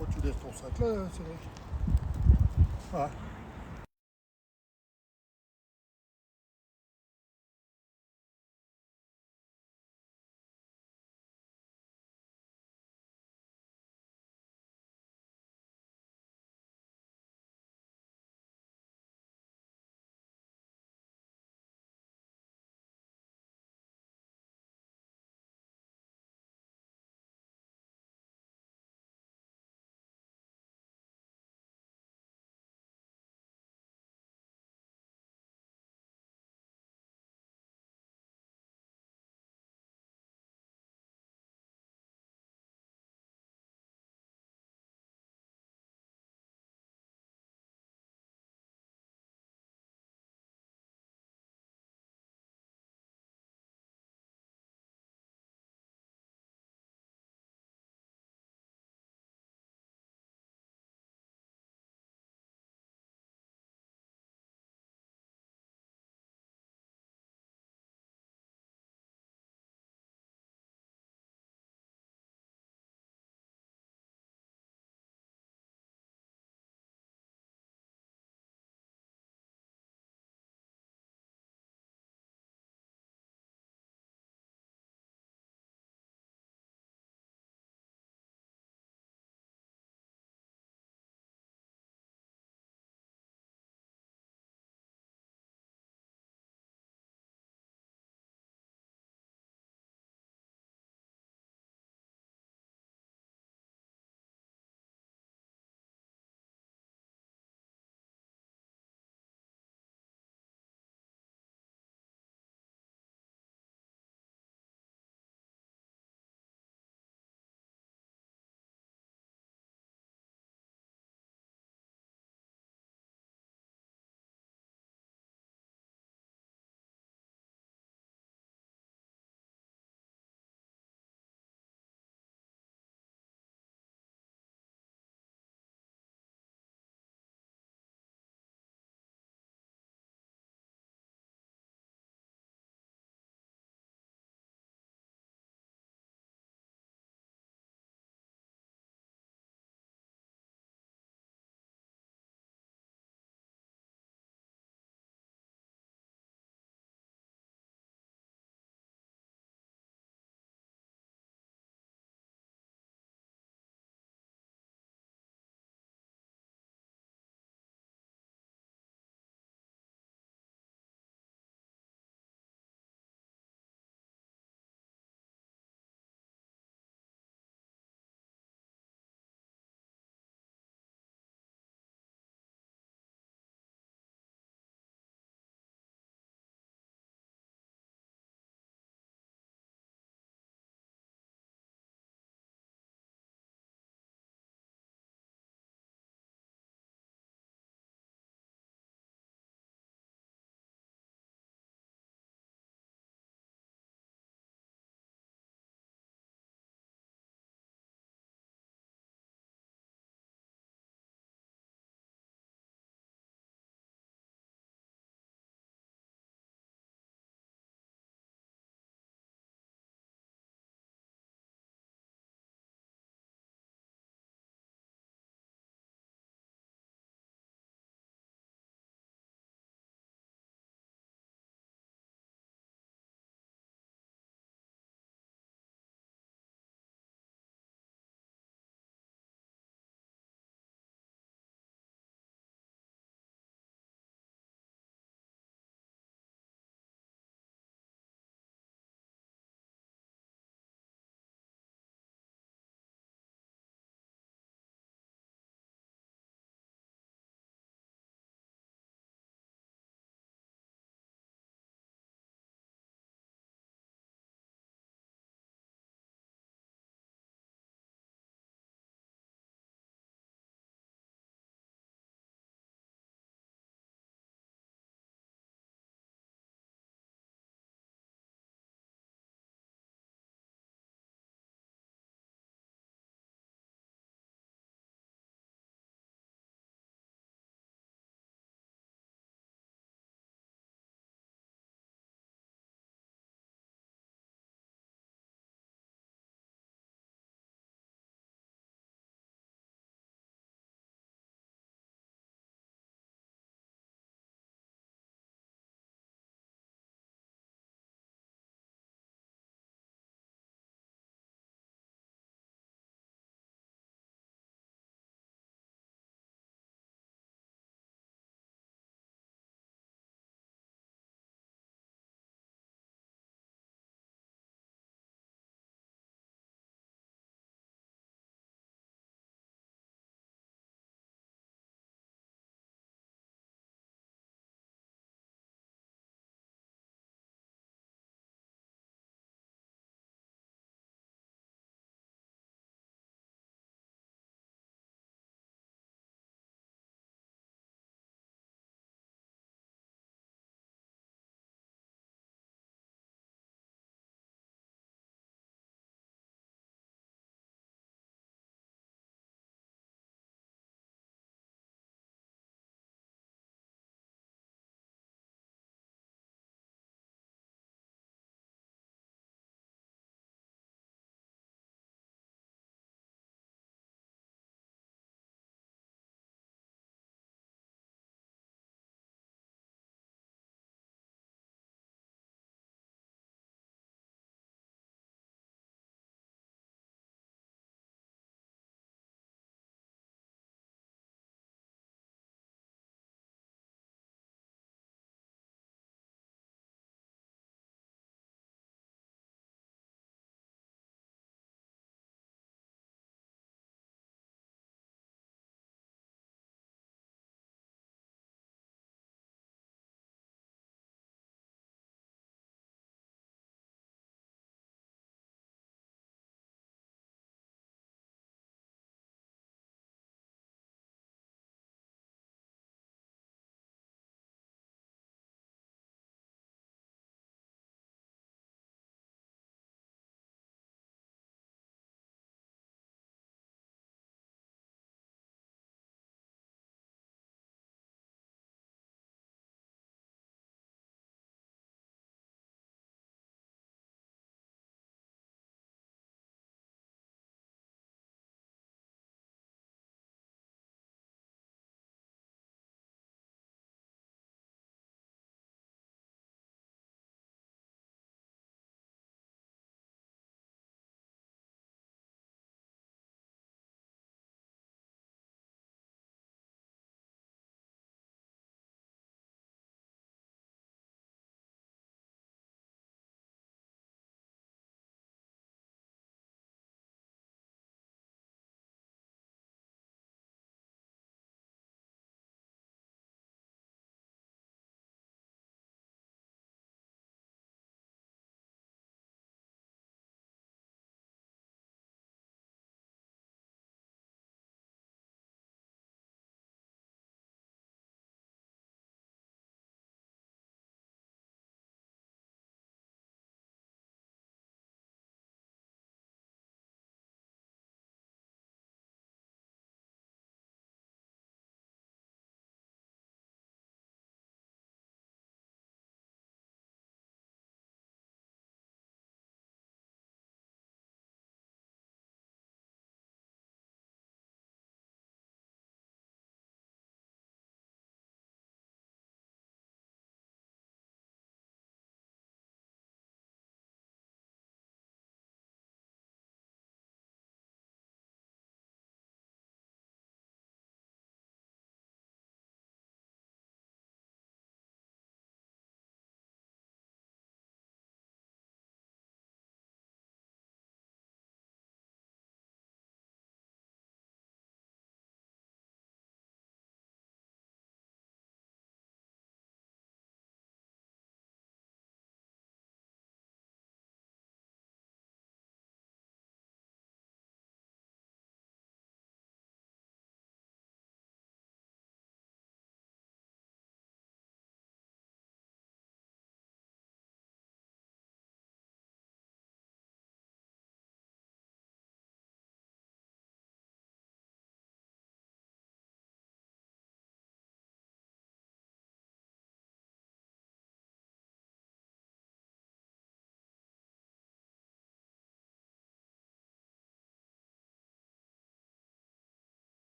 Oh, tu laisses ton sac là, c'est vrai. Ouais.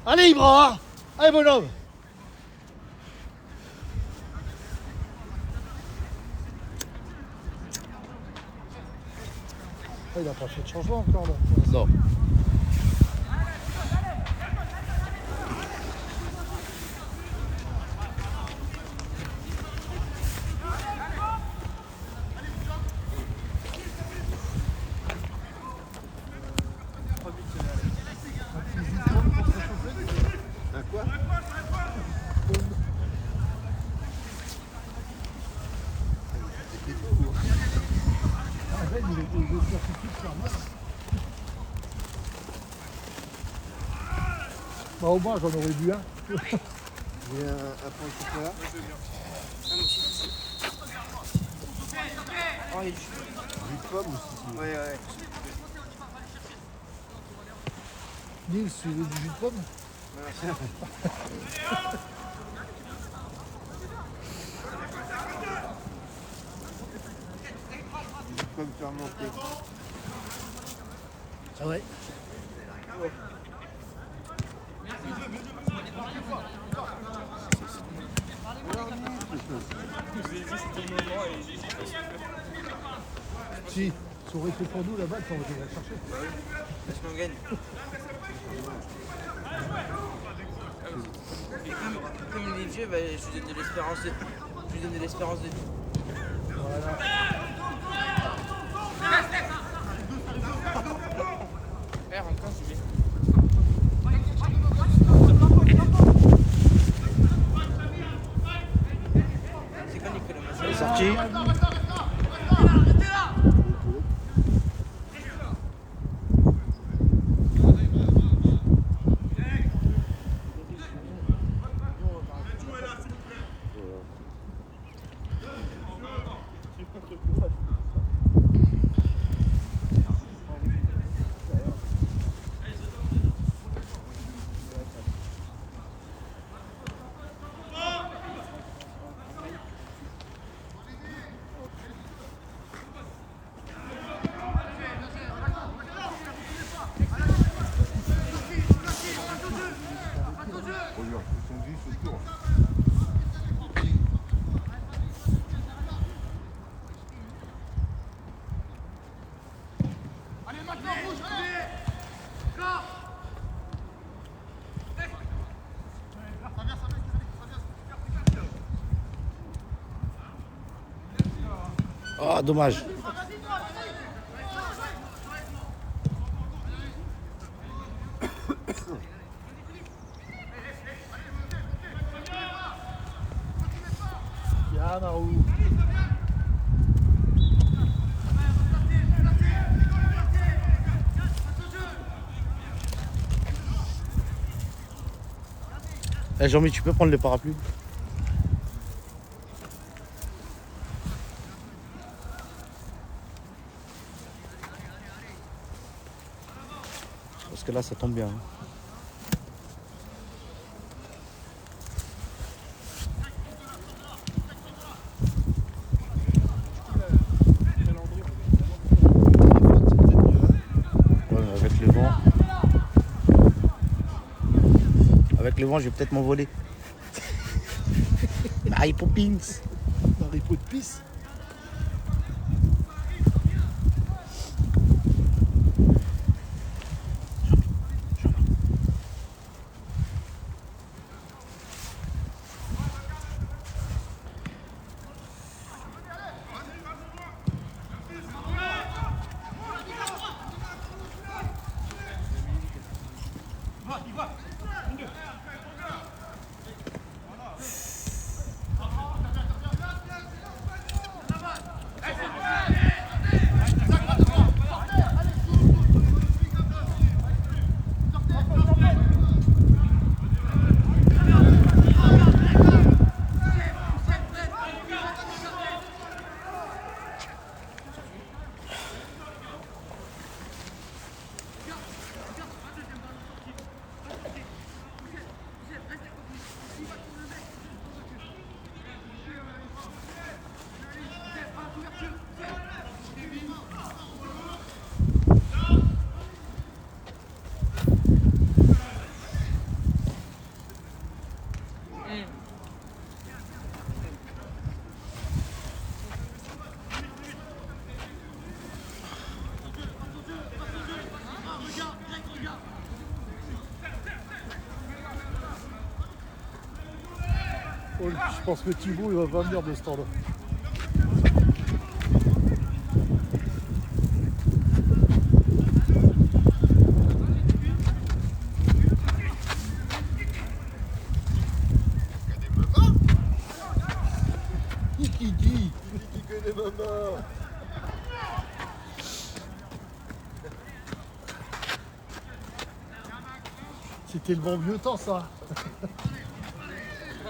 Allez, Ibra! Allez, bonhomme! Ah, il n'a pas fait de changement encore là. Non. Bah, au moins, j'en aurais bu un. J'ai un point de chocolat. Jus de pomme aussi. Ouais. Nils, tu veux du jus de pomme? Jus de pomme fermenté. Ah ouais. Si, ça aurait été pour nous là-bas, ça aurait été la chercher. Parce qu'on gagne. Et comme il est vieux, bah, je lui donne de l'espérance de vie. Voilà. Père, encore, c'est bien. C'est quand Nicolas Masson Il est sorti. Regarde, ils sont 10 autour. Ah, dommage. Bien, Marou. Eh, Jean-Mi, tu peux prendre le parapluie? Parce que là, ça tombe bien. Ouais, mais avec le vent. Avec le vent, je vais peut-être m'envoler. Mary Poppins. Dans les pots de pisse. Je pense que Thibaut il va pas venir de ce temps-là. Qui dit connaît maman. C'était le bon vieux temps ça.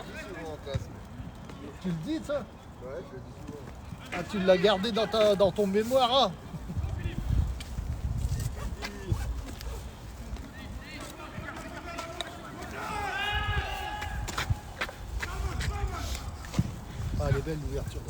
Souvent en classe. Tu le dis ça? Ouais, je le dis souvent. Ah, tu l'as gardé dans ton mémoire, hein? Ah, elle est belle l'ouverture.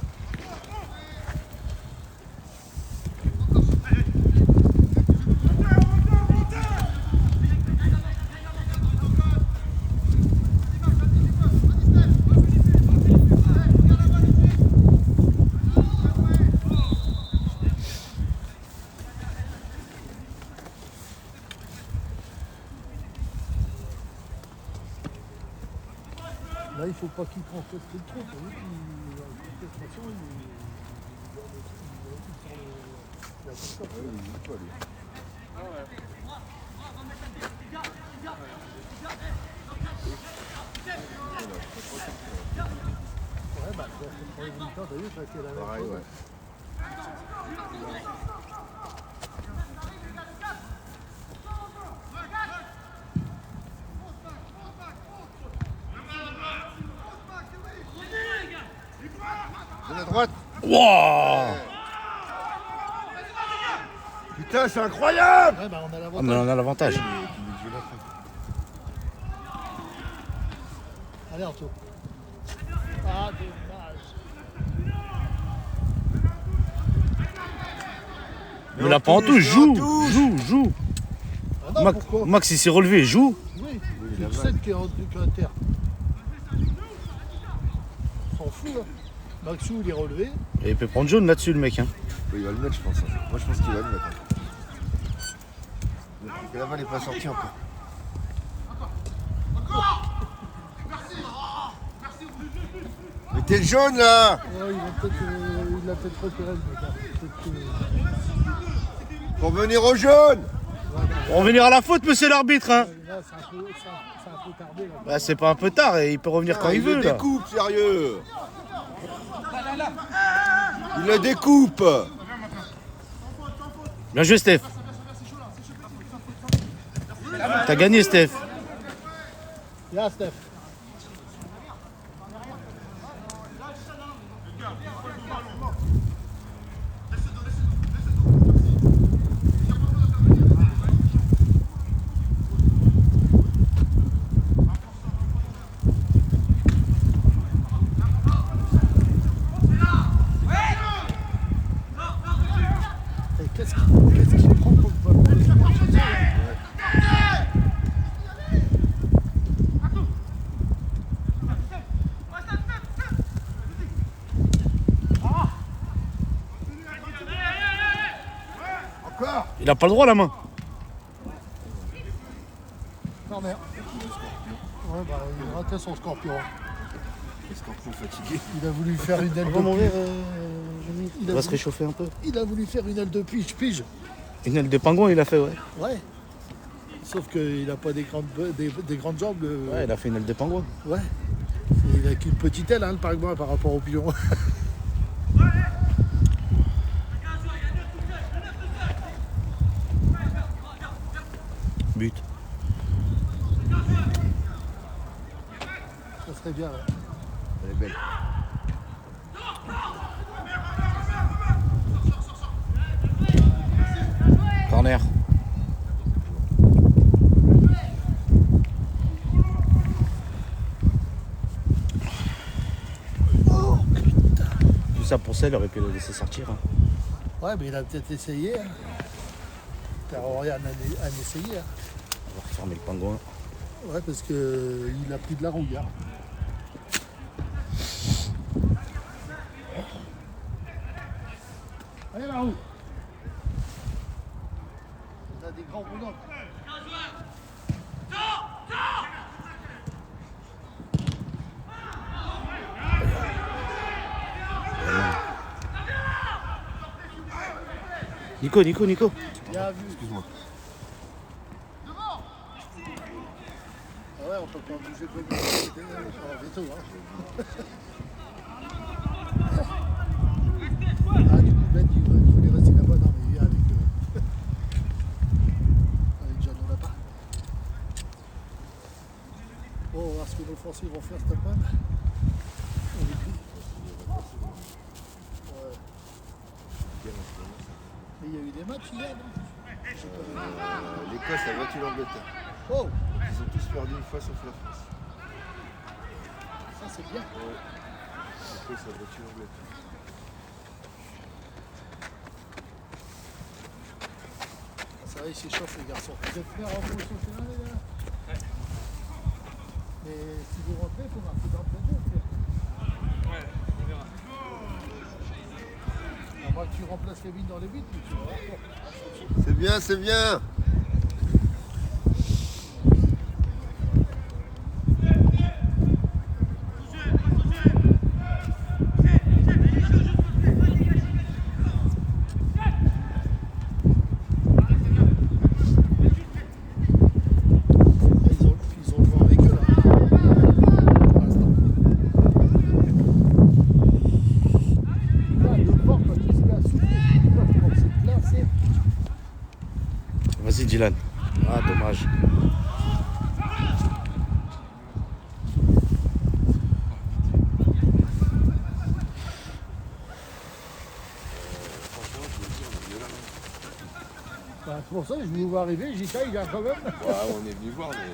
Là, il faut pas qu'il conteste le trop. T'as vu qu'il a une contestation, il sort le... Ouais, il joue pas lui. Ouais, bah, pour les militants, t'as vu, ça a été la même Pareil, chose. ouais. Donne à droite. Wouah. Putain, c'est incroyable. Ouais, bah, on a Ah, l'avantage. mais on a l'avantage. Allez, Anto. Ah, dommage. Mais là, pas en touche, joue. Ah non, pourquoi? Max, il s'est relevé, joue. Oui, c'est le 7 qui est en terre. On s'en fout, là. Maxou, il est relevé. Et il peut prendre jaune là-dessus, le mec. Hein. Oui, il va le mettre, je pense. Hein. Moi, je pense qu'il va le mettre. Mais la balle n'est pas sortie encore. Mettez le jaune là. Ouais, il l'a peut-être repéré, le mec. Hein. Peut-être que- Pour venir au jaune. On va venir à la faute, monsieur l'arbitre. Hein. Là, c'est un peu tardé, là. Bah, c'est pas un peu tard, et il peut revenir quand il veut. le Là. découpe, sérieux. Il le découpe. Bien joué, Steph. T'as gagné, Steph. Là, Steph. Et qu'est-ce qu'il prend comme ballon? Encore. Il a pas le droit, la main. Corner. Ouais, bah, il ratait son scorpion. Le scorpion fatigué. Il a voulu faire une aile de mon pige. verre, Il On a va se voulu- réchauffer un peu. Il a voulu faire une aile de pige. Une aile de pingouin, il a fait, ouais. Ouais. Sauf qu'il n'a pas des grandes jambes. Ouais, il a fait une aile de pingouin. Ouais. Et il a qu'une petite aile, hein, le pingouin, par rapport au pion. But. Ça serait bien. Ouais. Elle est belle. Corner. Tout ça pour ça, il aurait pu le laisser sortir. Hein. Ouais, mais il a peut-être essayé. Hein. T'as rien à essayer. Hein. On va refermer le pingouin. Ouais, parce qu'il a pris de la rouille. Hein. Allez là-haut. On a des grands bonhommes. Nico, Nico, Nico. Bien vu. Excuse-moi. Ah ouais, on peut pas bouger comme en veto. Hein. Ah, du coup, Ben, il voulait rester là-bas. Non, mais il vient avec Jeannot là-bas. Bon, on va voir ce que nos Français vont faire cet après-midi. On les prie. Ouais. Mais il y a eu des matchs hier, non? L'Écosse a battu l'Angleterre. Oh, Ils ont tous perdu une fois sauf la France. ça c'est bien. L'Écosse a battu l'Angleterre. Ça va, ils s'échauffent les garçons. Vous êtes prêts à rentrer au championnat les gars? Mais si vous rentrez, il faut marquer d'entrée de jeu. Ouais, on verra. À moins que tu remplaces Kevin dans les buts, mais tu vas voir. C'est bien, c'est bien. Ils ont joué avec eux là. Pour l'instant. Là, le port, quand il se met à souffler, quand c'est placé. Vas-y, Dylan. Ah, dommage. Bah, c'est pour ça que je vous vois arriver, j'y taille, il y a quand même. Ouais, on est venu voir, mais.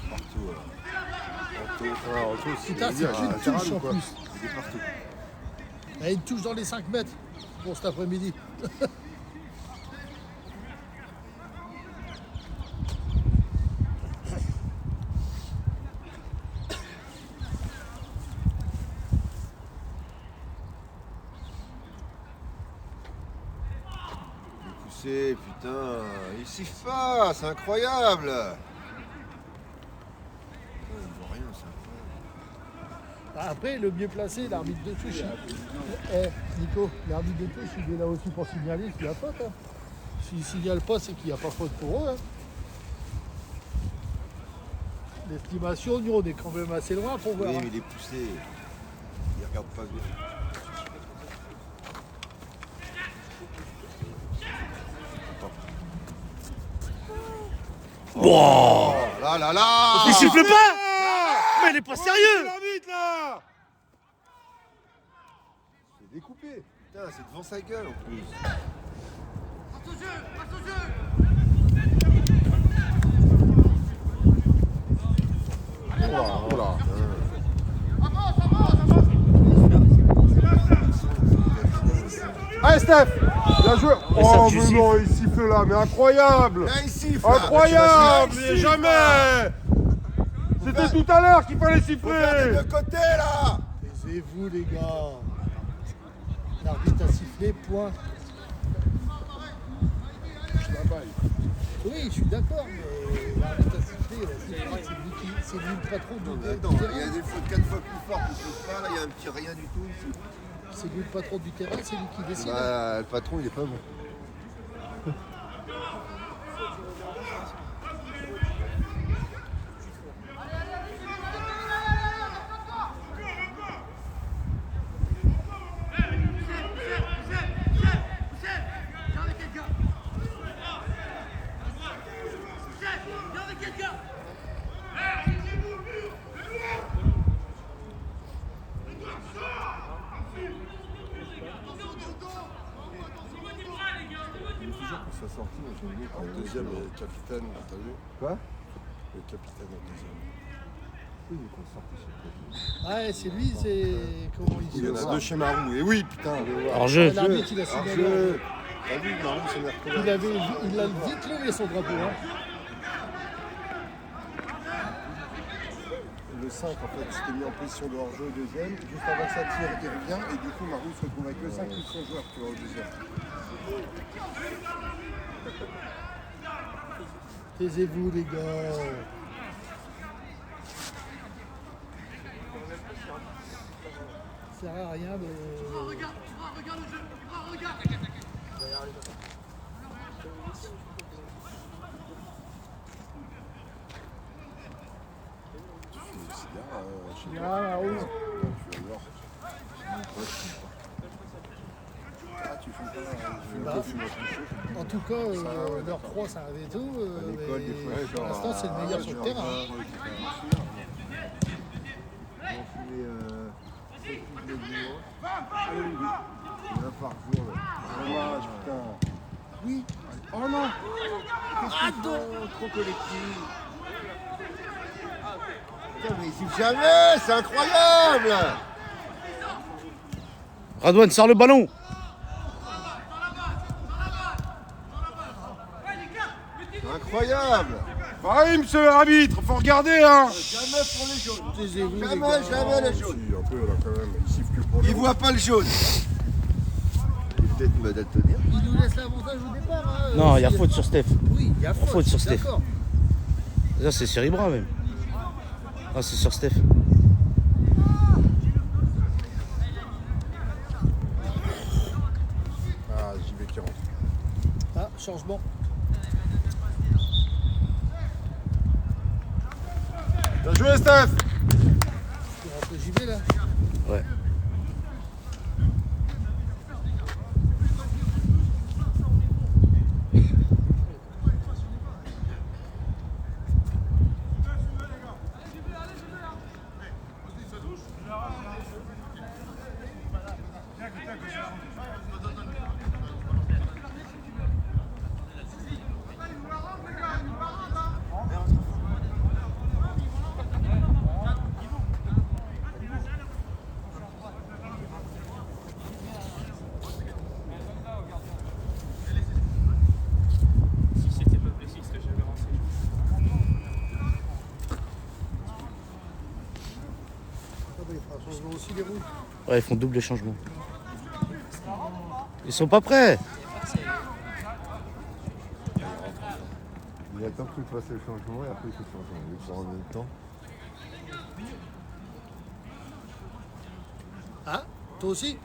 Partout. Anto, Putain, c'est qu'une touche en plus. Il est partout. Il y a une touche dans les 5 mètres pour cet après-midi. Poussé, putain, il siffle pas, c'est incroyable. Putain, il voit rien, c'est incroyable. Après, le mieux placé, l'arbitre de touche. Nico, l'arbitre de touche, il est là aussi pour signaler s'il y a faute. Hein. S'il ne signale pas, c'est qu'il n'y a pas faute pour eux. Hein. L'estimation, nous, on est quand même assez loin pour voir. Oui, Hein. mais il est poussé. Il regarde pas bien. Wow. Oh là là là. Il siffle pas. Mais il est pas sérieux. L'arbitre là. C'est découpé. Putain, c'est devant sa gueule en plus. Oula. Allez Steph, bien joué. Mais ça, Oh tu mais siffles. non, il siffle là, mais incroyable. Là, il siffle. là. Incroyable, Tu vas mais siffler, jamais. là. C'était tout à l'heure qu'il fallait Faut faire des siffler. deux côtés là. Taisez-vous, les gars. L'arbitre a sifflé, point. Oui, je suis d'accord, mais l'arbitre a sifflé, il a sifflé, c'est lui le patron Non, du il y a terrain. des fautes 4 fois plus fortes qui se pas, là, il y a un petit rien du tout ici. C'est lui le patron du terrain, c'est lui qui décide. Bah, le patron, il est pas bon. Sa sortie, mais j'aime bien. Le deuxième, le capitaine, t'as vu? Quoi? Le capitaine, le deuxième. Oui, mais qu'on sorte sur le Ouais, c'est lui, c'est. Comment il Il y en a se deux chez Marou. Et oui, putain. Hors jeu. L'arbitre, il a signalé. Jeu. T'as vu, Marou, c'est mercredi. Il a vite levé son drapeau. Hein. Le 5, en fait, s'était mis en position de hors-jeu au deuxième. Juste avant que ça tire, il revient. Et du coup, Marou se retrouve avec le 5 plus son joueur, tu vois, au deuxième. Taisez-vous, les gars. sert à rien de. C'est bien, Ah, là-haut. tu vas voir. Ah, tu fumes pas, Bah, tu fumes un peu chaud. En tout cas, l'heure 3, ça arrive et tout. À l'école, des fois, mais pour l'instant, c'est le meilleur sur le terrain. Hein. Là par jour. Là, putain. Oui. Oh non. Trop collectif. Putain, mais ils sifflent jamais, c'est incroyable. Radouane, sors le ballon. Incroyable. Pareil, monsieur l'arbitre, faut regarder, hein. Jamais pour les jaunes. Taisez-vous, les Jamais, gars. jamais les jaunes. Si, un peu là quand même, il siffle que pour Ils voient pas le jaune. Il est peut-être me daltonien. Il nous laisse l'avantage au départ. Hein. Non, il y a faute sur Steph. Oui, il y a faute. faute sur je suis Steph. D'accord. Là, c'est sur Ibra même. Ah, c'est sur Steph. Ah, JB qui rentre. Ah, changement. Bien joué, Steph. Tu rentres le JB là. Ouais. Il fera un changement aussi les roues. Ouais, ils font double changement. Ils sont pas prêts. Il attend que tu fasses le changement et après il fait le changement. Il fait en même temps. Ah, toi aussi.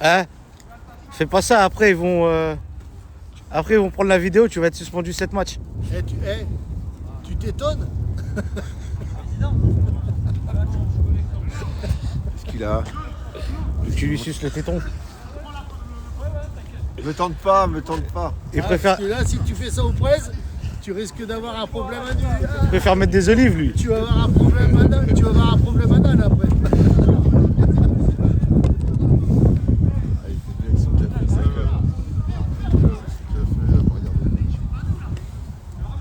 Hein? Fais pas ça, après ils vont prendre la vidéo, tu vas être suspendu 7 matchs. Tu t'étonnes. Qu'est-ce qu'il a? Tu lui suces le téton. Me tente pas, me tente pas. Il Ah, préfère, parce que là, si tu fais ça aux prises, tu risques d'avoir un problème à nous. il préfère mettre des olives lui. Tu vas avoir un problème anal, tu vas avoir un problème anal après. Ah, il fait bien avec son café, ça quand même. Café, regarde le match.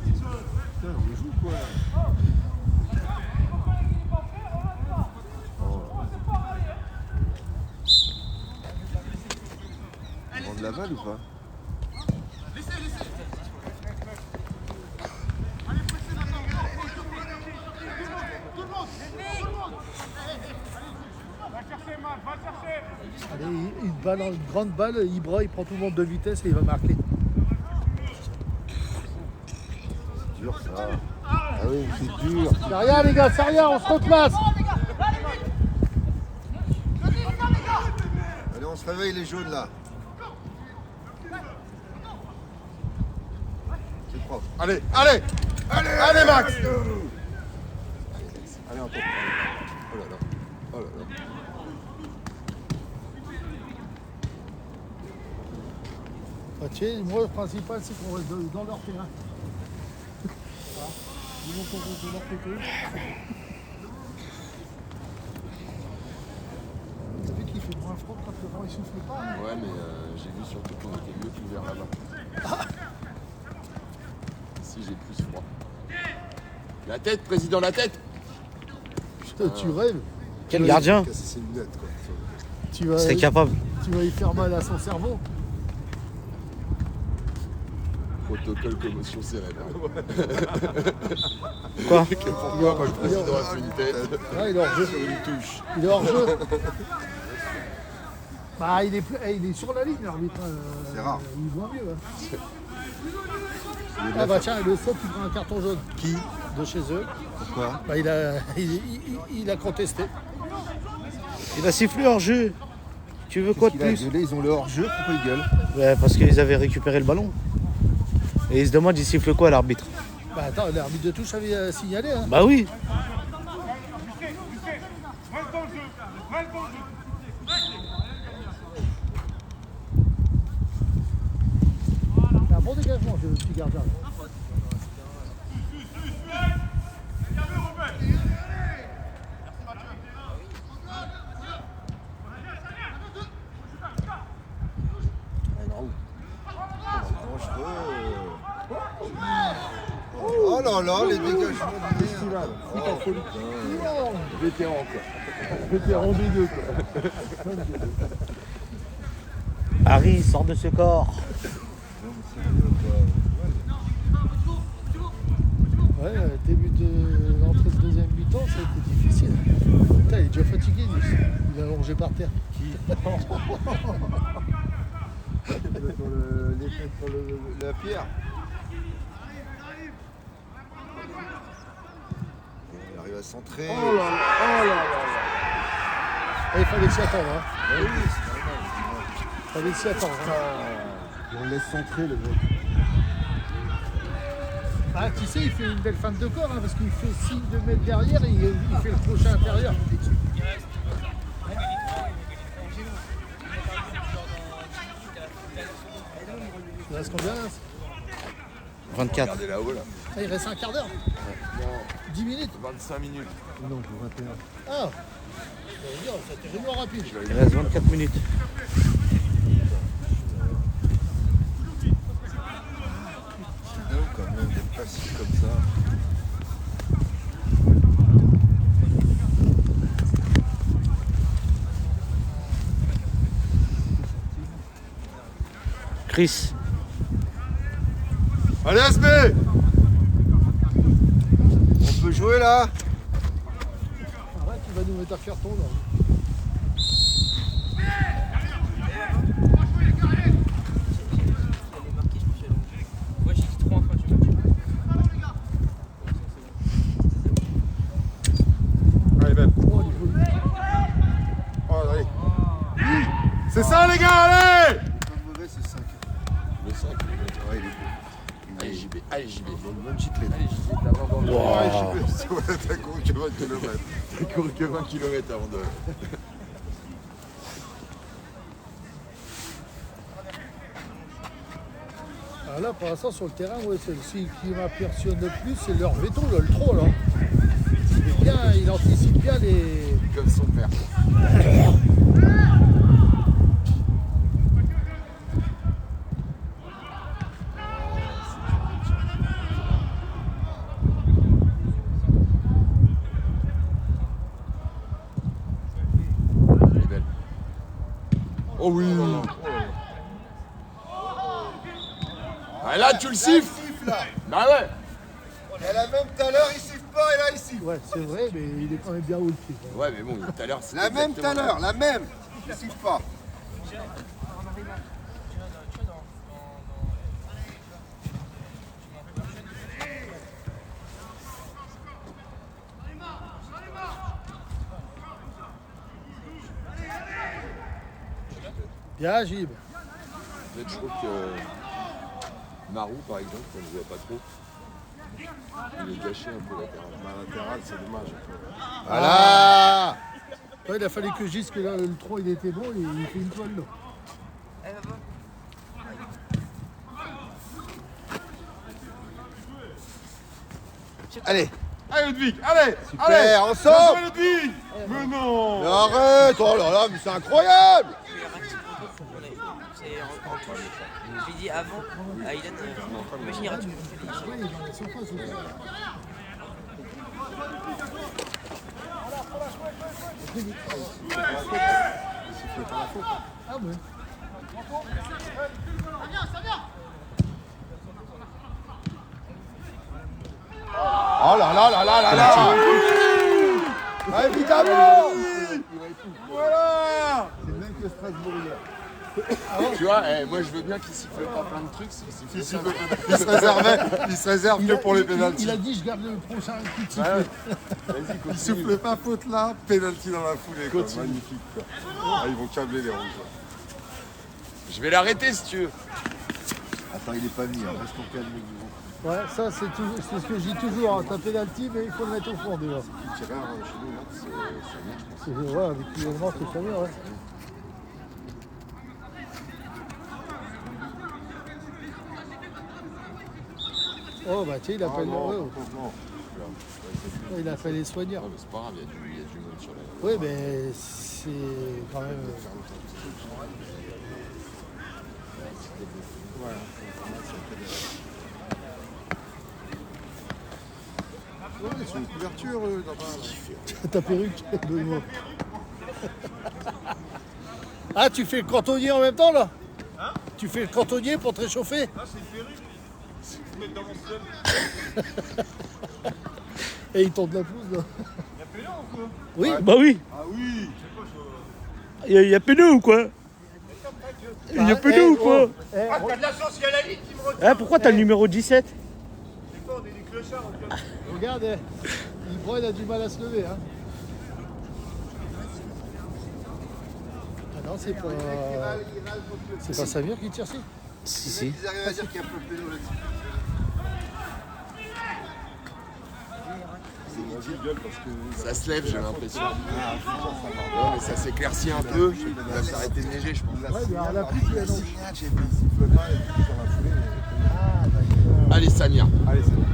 Putain, on joue quoi là? On prend de la balle ou pas? Allez, une grande balle, Ibra, il prend tout le monde de vitesse et il va marquer. C'est dur ça. Ah oui, c'est dur. C'est rien les gars, c'est rien, on se replace. Allez, on se réveille les jaunes là. C'est propre. Allez, allez. Allez, Max. Allez, on tourne. Oh là là. Oh là là. Ah, tiens, moi le principal c'est qu'on reste dans leur terrain. Ils vont qu'on reste de leur côté. T'as vu qu'il fait moins froid quand le vent il souffle pas hein. Ouais, mais j'ai vu surtout qu'on était mieux couvert là-bas. Ici, j'ai plus froid. La tête, président, la tête. Putain, tu rêves. Quel gardien? Casser ses lunettes quoi. Serait capable. Tu vas y faire mal à son cerveau. Protocole commotion cérébrale. Quoi? Pourquoi moi, le président a fait une tête Ah, il est hors jeu. sur une touche. Il est hors jeu. Bah, il est sur la ligne, l'arbitre. C'est rare. Il voit mieux. Hein. Ah bah tiens, le saut, il prend un carton jaune. Qui? de chez eux. Pourquoi? Bah, il a contesté. Il a sifflé hors jeu. Tu veux quoi de plus? Ils ont le hors-jeu, pourquoi ils gueulent? Ouais, parce qu'ils avaient récupéré le ballon. Et ils se demandent, il siffle quoi l'arbitre? Bah attends, l'arbitre de touche avait signalé. Hein. Bah oui. C'est un bon dégagement, le petit gardien. Oh là là, les dégagements du Festival, foot en folie. Vétéran quoi. Vétéran des deux quoi. Harry, sort de ce corps. Ouais, début de l'entrée de deuxième mi-temps, ça a été difficile. Putain, il est déjà fatigué, il est allongé par terre. L'effet sur la pierre. Il arrive à centrer. Oh là là, oh là là. Et il fallait s'y attendre. Hein. Oui, c'est normal. Il fallait s'y attendre. Hein. On le laisse centrer le mec. Ah, tu sais, il fait une belle fin de corps, hein, parce qu'il fait signe de mettre derrière et il fait le crochet intérieur. Il reste combien là 24. Regardez là-haut là. Ah, il reste un quart d'heure. 10 minutes. 25 minutes. Non, 21. Ah, c'était vraiment rapide. Il reste 24 minutes. C'est dingue quand même d'être passif comme ça. Chris. Allez SB! On peut jouer là? Arrête, tu vas nous mettre à faire ton là. Moi j'ai dit 3 en fin du match. Allez Ben. Oh allez. C'est ça les gars, allez. Pas mauvais, c'est 5. Le 5. Ouais, il est beau. Allez JB, allez JB. Dans le bonne giclette. Allez JB, d'avant dans le. Wow. Ouais, JB. Ouais, t'as couru que 20 km. T'as couru que 20 km avant de. Ah là, pour l'instant, sur le terrain, ouais, c'est celui qui m'impressionne le plus, c'est leur veto, là, le trop là. Il est bien, il anticipe bien les. Comme son père. Elle est belle. Oh oui. Ah là tu le siffles. Bah ouais. Et la même tout à l'heure, il siffle pas et là il siffle. Ouais, c'est vrai, mais il est quand même bien haut le pied. Ouais mais bon tout à l'heure c'est La même tout à l'heure, la même. Il siffle pas. Bien, Gib. En fait, je trouve que Marou, par exemple, qu'on ne jouait pas trop, il est gâché un peu latéral. Latéral, c'est dommage. Voilà. Ouais, il a fallu que je dise que là, le tronc il était bon et il fait une toile là. Allez. Allez Ludwig, allez. Super, allez. ensemble. Bien joué, Ludwig. Mais non. Mais arrête. Oh là là, mais c'est incroyable. C'est en touche. J'ai dit avant, Aylan, imagine il rate une Ouais, il est dans la surface aussi. Ah ouais. Oh là là là là là là. Ah, évidemment. Voilà. C'est le même que Strasbourg hier. Tu vois, moi je veux bien qu'il siffle pas plein de trucs. Il se réserve que pour les pénaltys. Il a dit je garde le prochain coup de sifflet. Vas-y, Il continue. souffle pas faute là, pénalty dans la foulée. Quoi. Magnifique. Quoi. Ah, ils vont câbler les rouges. Je vais l'arrêter si tu veux. Attends, il est pas mis, hein. Restons calmes. Ouais, ça c'est ce que je dis toujours, hein. T'as pénalty, mais il faut le mettre au fond déjà. Tireur chez nous, là, c'est bien, je pense. Ouais, avec l'élément, c'est très bien, ouais. Oh bah tiens, il appelle non, ouais, non. il a fait les soigneurs. Ouais, mais c'est pas grave, il y a du monde sur la. Oui, mais c'est quand même. Ouais, ils sont une couverture là-bas. Ta perruque, Benoît. Ah, tu fais le cantonnier en même temps là? Hein? Tu fais le cantonnier pour te réchauffer? Ah, c'est une perruque. C'est pour mettre dans mon seul. Et il tourne la pousse là. Il y a pélo ou quoi? Oui, Bah oui. Ah oui. Il y a pédo ou quoi? Il y a pédo ou quoi? Ah, t'as de la chance, il y a la ligne qui me retient. Ah, pourquoi t'as le numéro 17? Des fois, on est des clochards. regarde, il a du mal à se lever. Hein. Ah non, c'est pas Samir qui tire si? Si. Ils arrivent à dire qu'il y a un peu de pédo là-dessus. Ça se lève, j'ai l'impression. Ouais, mais ça s'éclaircit un peu. Il va s'arrêter de neiger, je pense. Ouais, mais à la pluie, il annonce. Allez, Samir. Allez, c'est bon.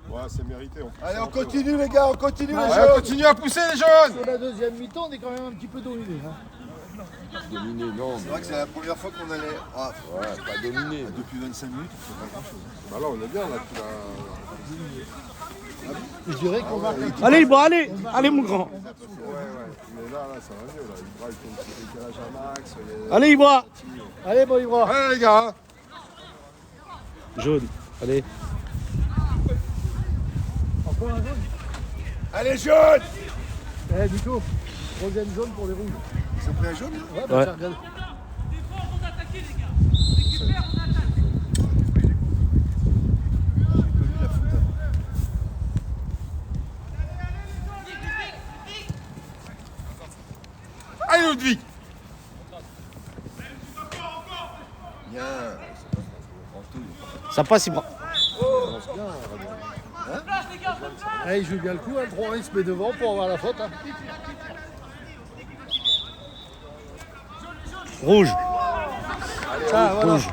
Ouais, c'est mérité. Allez, on continue, les gars, on continue, les Ouais, jeunes. continue à pousser les jeunes. Sur la deuxième mi-temps, on est quand même un petit peu dominé. Hein. Dominé, non. C'est vrai que c'est la première fois qu'on allait. Ah, Ouais, pas dominé. depuis 25 minutes, on fait pas grand chose. Bah là, on est bien là. Je dirais qu'on marque un petit Allez, Ibra, allez, mon grand. Ouais. Mais là, ça va mieux. Là. Ibra, il fait un petit décalage à max. Allez, Ibra. Allez, bon, Ibra. Allez, les gars. Jaune, allez. Encore un jaune. Allez, jeunes. Eh, Nico, troisième jaune pour les rouges. Ils ont pris un jaune là. Ouais, bah, Ouais. tiens, regarde. J'ai pas vu la foot avant. Allez, Ludwig. Bien. Ça passe, Ibra. Eh, il joue bien le coup, hein. 3 il se met devant pour avoir la faute. Hein. Rouge, Ah, voilà. rouge,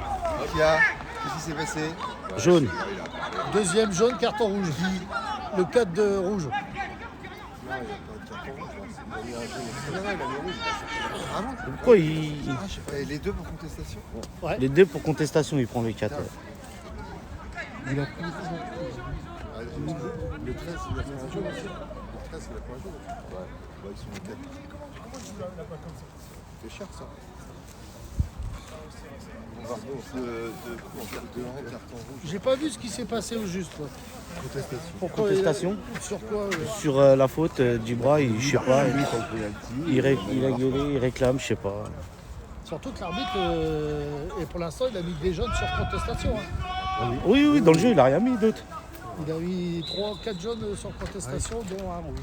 Qu'est-ce qui s'est passé? jaune. Deuxième jaune, carton rouge. Le 4 de rouge. Pourquoi il... Et les deux pour contestation? Les deux pour contestation, il prend les 4. Il a pris Le 13, il a fait un jaune aussi. Le 13, il a fait un jaune. Ouais, ils sont en 4. C'est cher ça. On va de carton rouge. J'ai pas vu ce qui s'est passé au juste. Quoi. Contestation. Pourquoi Contestation. Sur quoi Sur la faute d'Ibra, je sais pas. Il a gueulé, il réclame, je sais pas. Surtout que l'arbitre, et pour l'instant, il a mis des jaunes sur contestation. Hein. Oui, dans le jeu, il a rien mis d'autre. Il a mis 3-4 jaunes sur contestation, dont un rouge.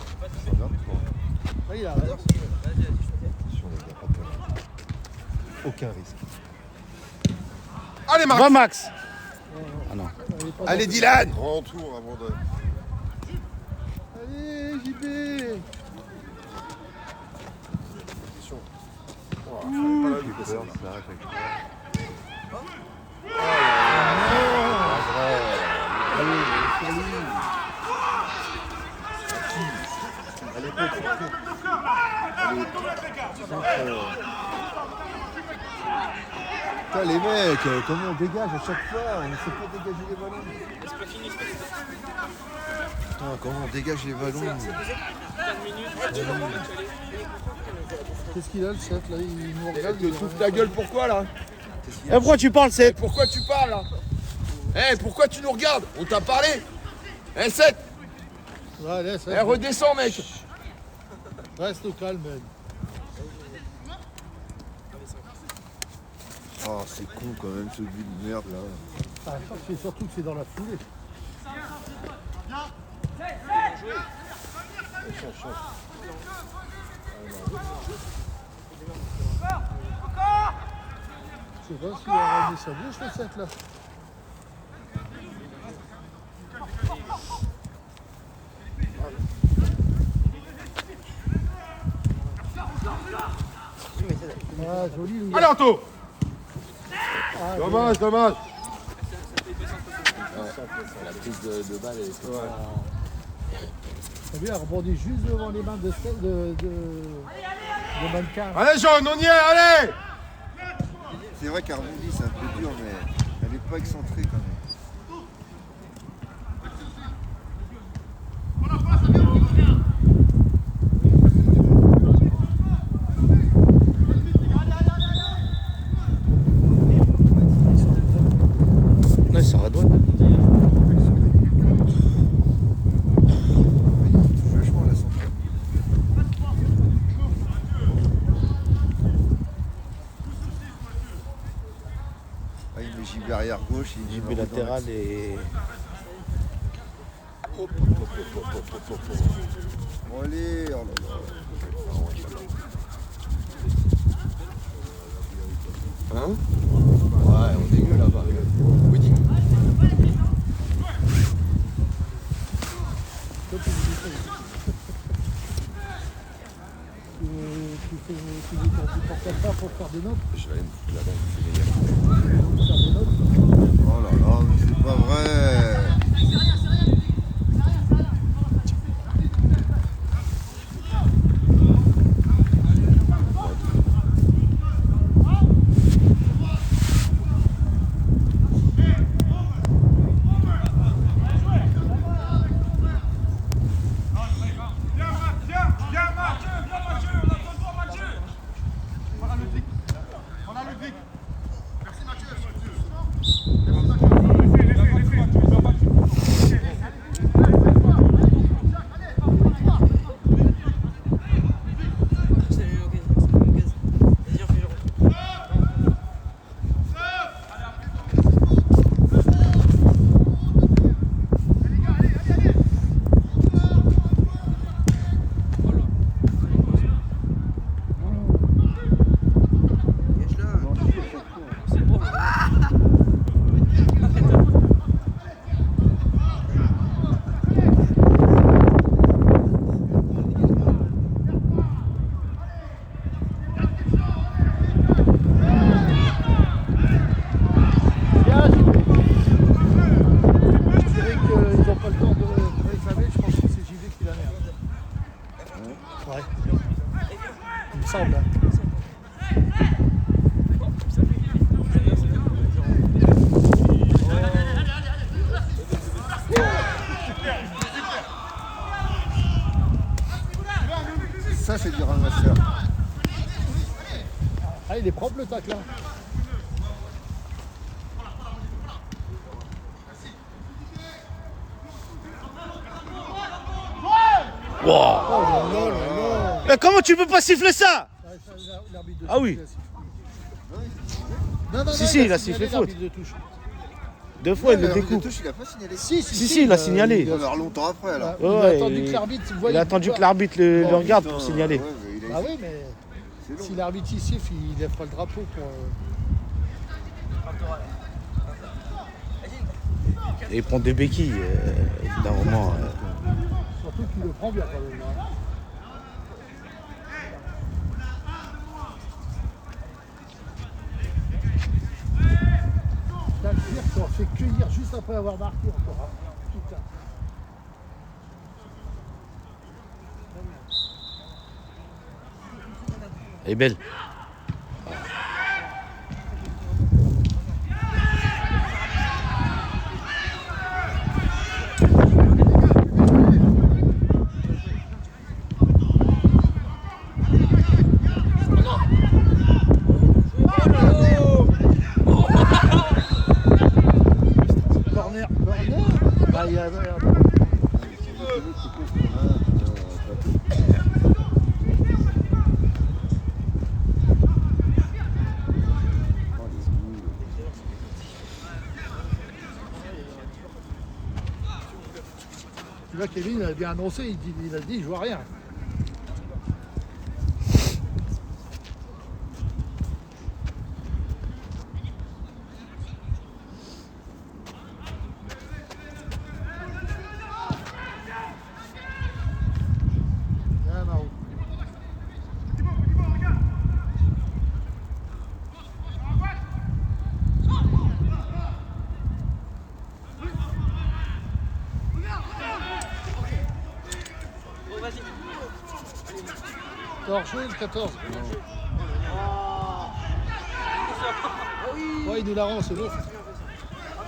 Oui, il a raison. Aucun risque. Allez, Marc. Va, Max. Ah non. Il est pas Allez, dans- Dylan. Grand tour avant de. Allez, JB. Attention. Oh, fallait pas la louper, celle-là. Putain, les mecs, comment on dégage à chaque fois? On ne sait pas dégager les ballons. C'est pas fini, Putain, comment on dégage les ballons? Qu'est-ce qu'il a le 7 là? Il nous regarde. Tu te trouves ta gueule pourquoi là? Pourquoi tu parles, Eh, 7? pourquoi tu parles là? Eh, pourquoi tu nous regardes? On t'a parlé? Eh, 7! Ouais, laisse, Eh, redescends, mec! reste au calme. Oh, c'est con quand même ce but de merde là. Ah, c'est surtout que c'est dans la foulée. Je sais pas s'il a ramené sa bouche le 7 là. Ah, joli le gars. Allez, Anto! Ah, Dommage, dommage! La prise de balle est T'as vu, elle rebondit juste devant les mains de mannequin. Allez, Jaune, on y est, allez! C'est vrai qu'elle rebondit, c'est un peu dur, mais elle n'est pas excentrée quand même. Non, ça va droit. Vachement la centrale. Ah, il met Gilbert arrière gauche, il JB latéral et. Bon allez, oh là là. Hein? Ouais, on est mieux là-bas. Oui, dis. Tu portes pas pour faire des notes. Je vais aller me foutre là-bas, c'est génial. Faire des notes. Oh là là, mais c'est pas vrai. Semble. Ça, c'est du ramasseur. Ah, il est propre le tacle là. Wow. Oh là là là là. Mais comment tu peux pas siffler ça? L'arbitre de Ah oui. touche, il a sifflé. Non, Si, il a sifflé faute. l'arbitre de touche. 2 fois, il le L'arbitre de découpe. touche, il a pas signalé. Si, il a signalé. Alors longtemps après, là. Il a Ouais, attendu que l'arbitre voie. Il a attendu que l'arbitre le Bon, regarde Putain, pour signaler. ouais, mais il a- Ah oui, mais c'est long. si l'arbitre y siffle, il lèvera le drapeau pour. Et il prend des béquilles, d'un moment. Surtout qu'il le prend bien quand même. Hein. T'as le pire qu'on fait cueillir juste après avoir marqué encore. Hein. Putain. Elle est belle. Kevin il a bien annoncé, il a dit je vois rien. Bien, Maro. T'as hors-jeu le 14 Ouais, il nous la rend, c'est bon.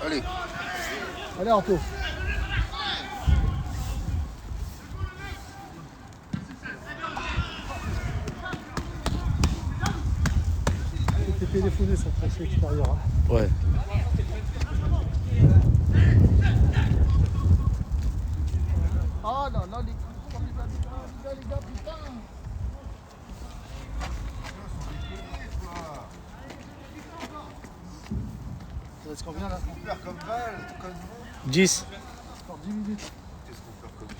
Allez. Allez, Arto. Tes téléphonés sont tracés extérieur. Hein. Ouais. Ah non, non, les gars, putain. Ça reste combien là? On perd comme balle, comme vous. 10. Encore 10 minutes. Qu'est-ce qu'on perd comme balle?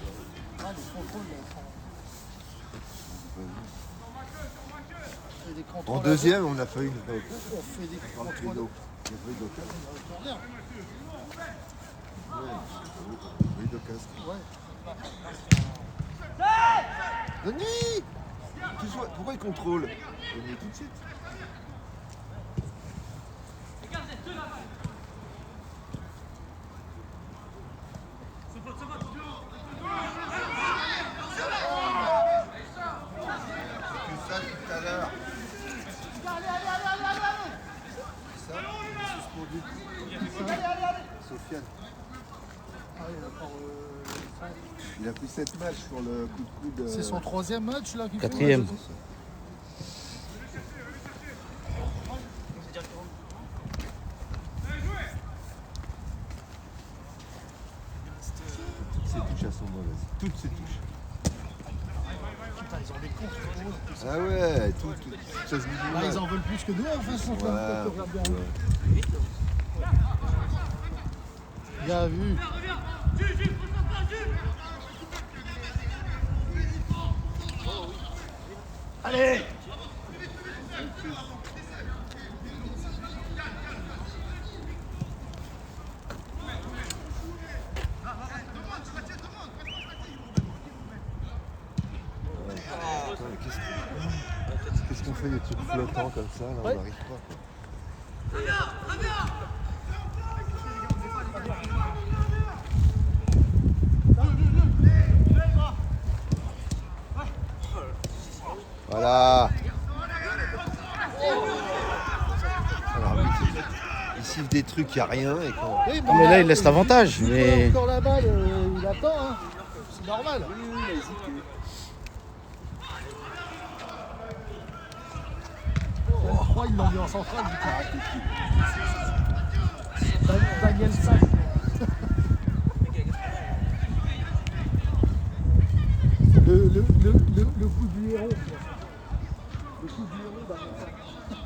Ah, les contrôles là. Et des contrôles En deuxième, on a failli une vraie on fait des On a pris contrôles. d'eau. Il y a pas eu d'occasion. Corner. Oui, d'occasion. Ouais. Denis pourquoi il contrôle? Denis, tout de suite. C'est ça tout à l'heure. Ça, il est suspendu. Sofiane. Ah, il a encore, Il a pris 7 matchs sur le coup de coude. c'est son 3e match là qu'il fait. 4e. Toutes ses touches, elles sont mauvaises. Toutes ses touches. Putain, ils ont des contres. Ah ouais, tout. Ça se dit Là, ils en veulent plus que nous en face. Ouais, Là. ouais. Bien vu. Allez. Putain, mais qu'est-ce qu'on fait des trucs flottants comme ça, là, on Ouais. n'arrive pas. Quoi. Voilà. Alors, il siffle des trucs, il n'y a rien. Et quand... Oui, Mais là, il laisse l'avantage. S'il Mais... prend encore la balle, il attend. Hein. C'est normal. Je crois qu'ils l'ont mis en centrale du coup. Daniel Sass. Le coup du héros. Le coup du héros, Daniel Sass.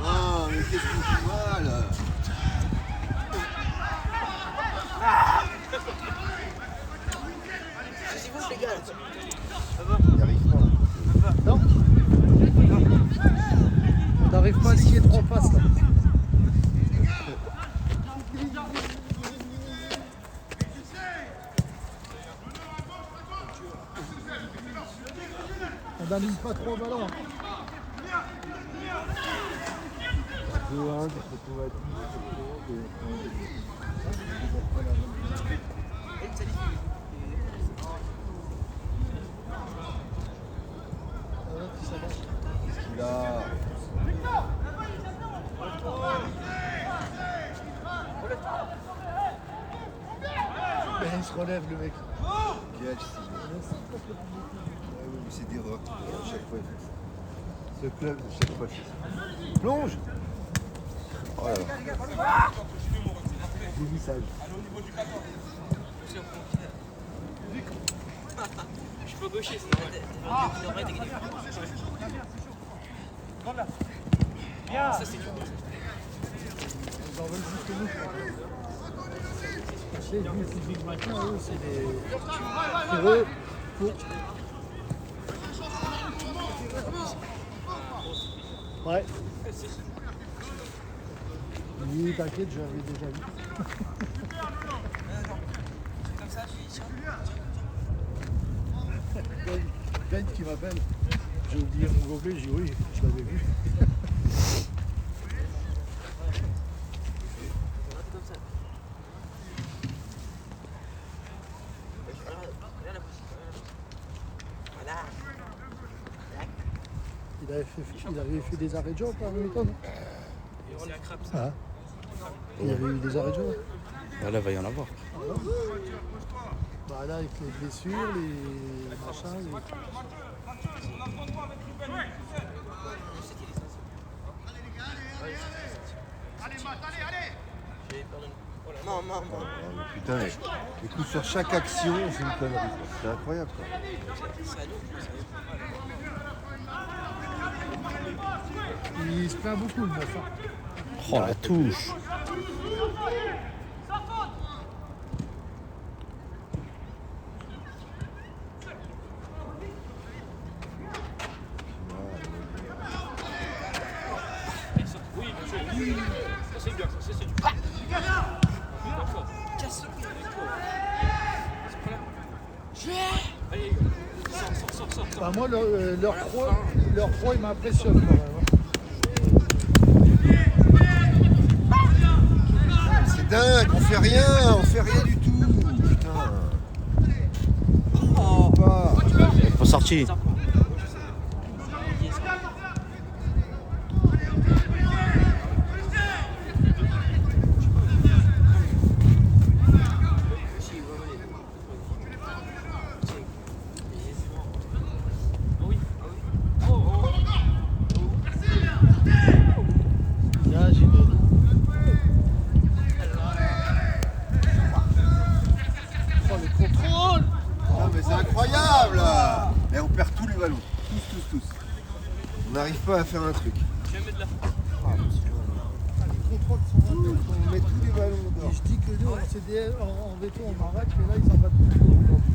Ah, mais qu'est-ce qu'on fait mal? Il n'y arrive pas. Non. T'arrives pas à signer 3 passes là. On n'anime pas trop au ballon. Il a... Il se relève le mec. Quel style. Mais c'est des rocks. À chaque fois, il fait ça. Ce club, à chaque fois, il fait ça. Plonge. Oh là là. messages. Je suis pas gaucher, c'est normal. Il devrait être équilibré. Ça, c'est dur. Ils en veulent plus que nous. Tu sais, nous, physique matin, eux, c'est des... Pour eux, Ouais. Oui, t'inquiète, j'avais déjà vu. Comme ça, tu tiens. Ben qui m'appelle. J'ai oublié mon gobelet, j'ai dit oui, je l'avais vu. Comme ça. Regarde la position. Voilà. Il avait fait des arrêts de jeu par mi-temps, non? C'est la crabe, ça. Ah. Il y avait eu des arrêts de jeu. Là, il va y en avoir. Bah là, avec les blessures, les machins. Non, non, non. Putain, les coups sur chaque action, c'est une connerie. C'est incroyable quoi. Il se plaint beaucoup, le neuf. Oh, la touche. Bah moi, leur pro, il m'impressionne quand même. C'est dingue, on fait rien du tout. Putain. Oh. Pas. Pas sorti. Là, j'ai deux. Oh, le contrôle. Non mais c'est incroyable là. Et on perd tous les ballons. Tous. On n'arrive pas à faire un truc. Les contrôles sont ratés. On met tous les ballons Et dehors. je dis que nous, en CDL, en veto, on arrête, mais là, ils en battent beaucoup aujourd'hui.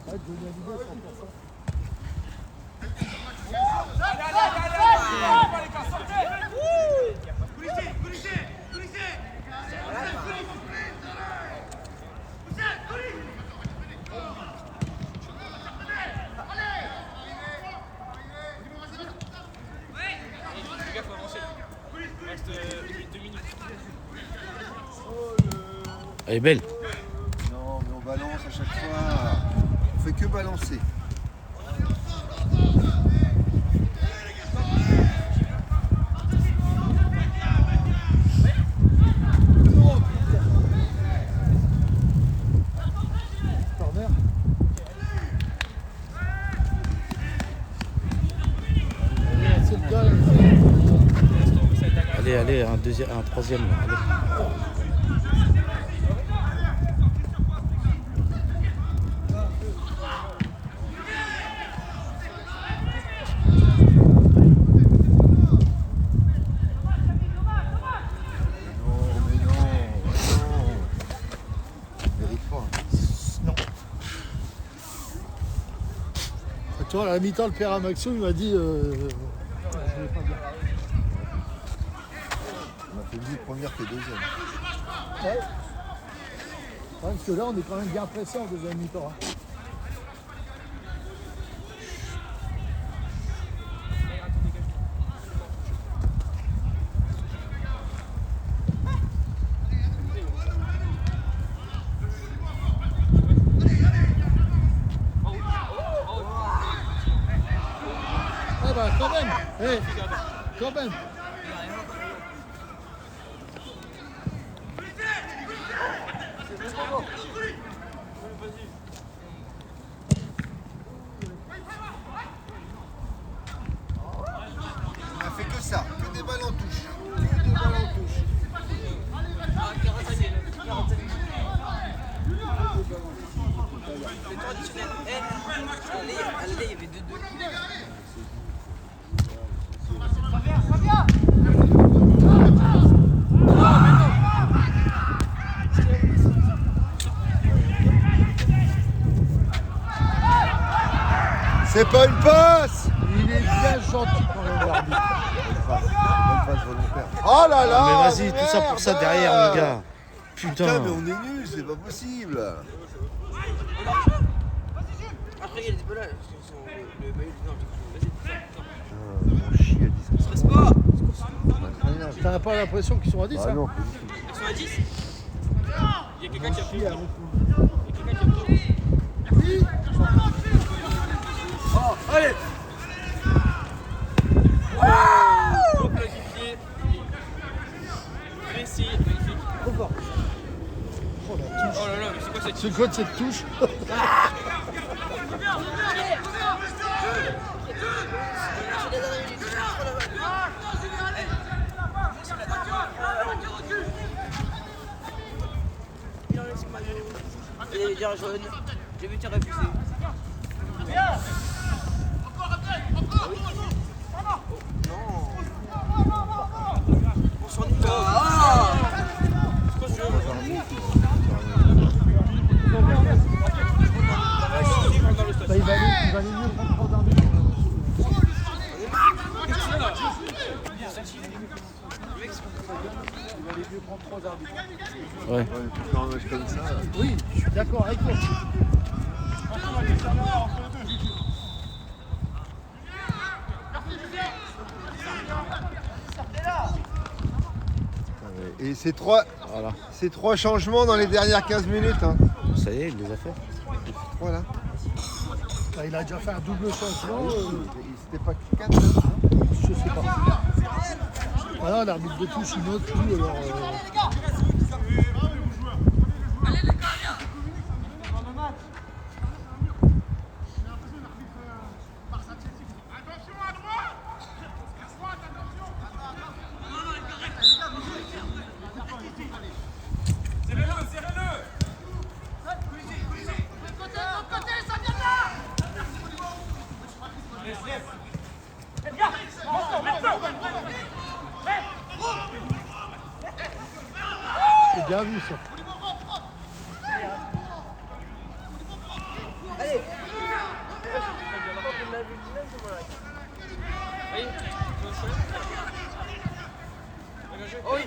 Ouais, Johnny Hallyday, 100%. Elle est belle. Non mais on balance à chaque fois. On fait que balancer. Corner. C'est le gars. Allez, un troisième. Là. Allez. Mais non. On mérite pas. Non. Tu vois, à la mi-temps, le père Amaxo, il m'a dit. Je vais pas bien. On a fait mieux première que deuxième. Ouais. Ouais, parce que là, on est quand même bien pressé en deuxième mi-temps. Hein. Ah bah quand même. Hey, quand même. C'est pas une passe. Il est bien gentil quand même, l'arbitre. Bonne passe volontaire. Oh là là. Mais vas-y, tout ça pour ça derrière, mon gars. Putain, mais on est nuls, c'est pas possible. Après, il y a des là. Le maillot du Nord. On chie à 10. Stresse pas. Incroyable. T'as pas l'impression qu'ils sont à 10 Ah hein? non. Ils sont à 10. Il y a quelqu'un qui a pris. Oh, allez. Wow, classifié. Précis, magnifique. Trop fort. Oh la touche. Oh là là, mais c'est quoi cette C'est quoi de cette touche? Il est bien jaune. J'ai vu tir refusé. On s'ennuie pas. C'est quoi ce jeu? Bah, il va aller mieux prendre 3 arbitres. Ouais. Ouais, pour faire un match comme ça. Oui, je suis d'accord avec toi. Et ces Voilà. trois changements dans les dernières 15 minutes. Hein. Ça y est, il les a fait. Voilà. Bah, il a déjà fait un double changement. C'était pas 4 là. Je sais pas. Voilà, l'arbitre de touche, il note plus. Alors, c'est bien vu ça. Oh oui.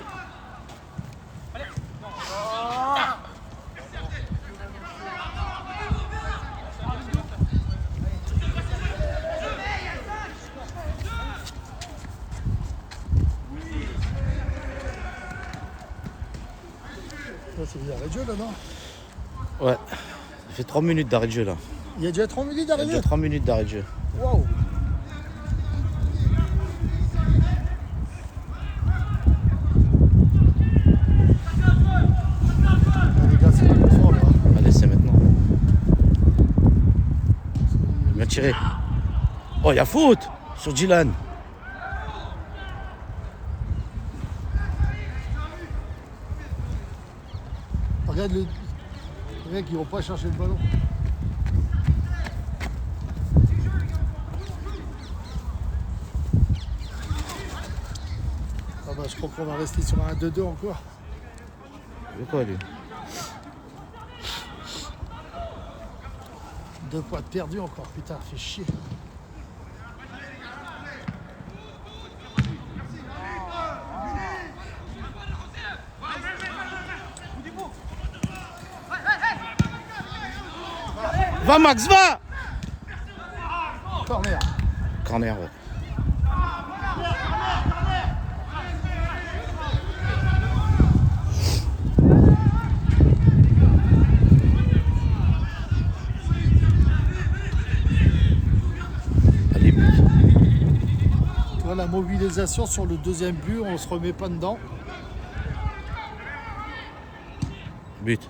Ça, c'est bien arrêt de jeu là, non? Ouais. Ça fait 3 minutes d'arrêt de jeu là. Il y a déjà 30 minutes Il y a d'arrivée. déjà 3 minutes d'arrêt de jeu. Waouh. Les gars, c'est le fort là. Allez, c'est maintenant. Bien tiré. Oh, il y a faute sur Dylan. Regarde les mecs, ils vont pas chercher le ballon. Ah bah, je crois qu'on va rester sur un 2-2 encore. C'est quoi lui? 2 points perdus encore, putain, fait chier. Va Max, va! Corner. Corner, ouais. Allez, but. Tu vois la mobilisation sur le deuxième but, on se remet pas dedans. But.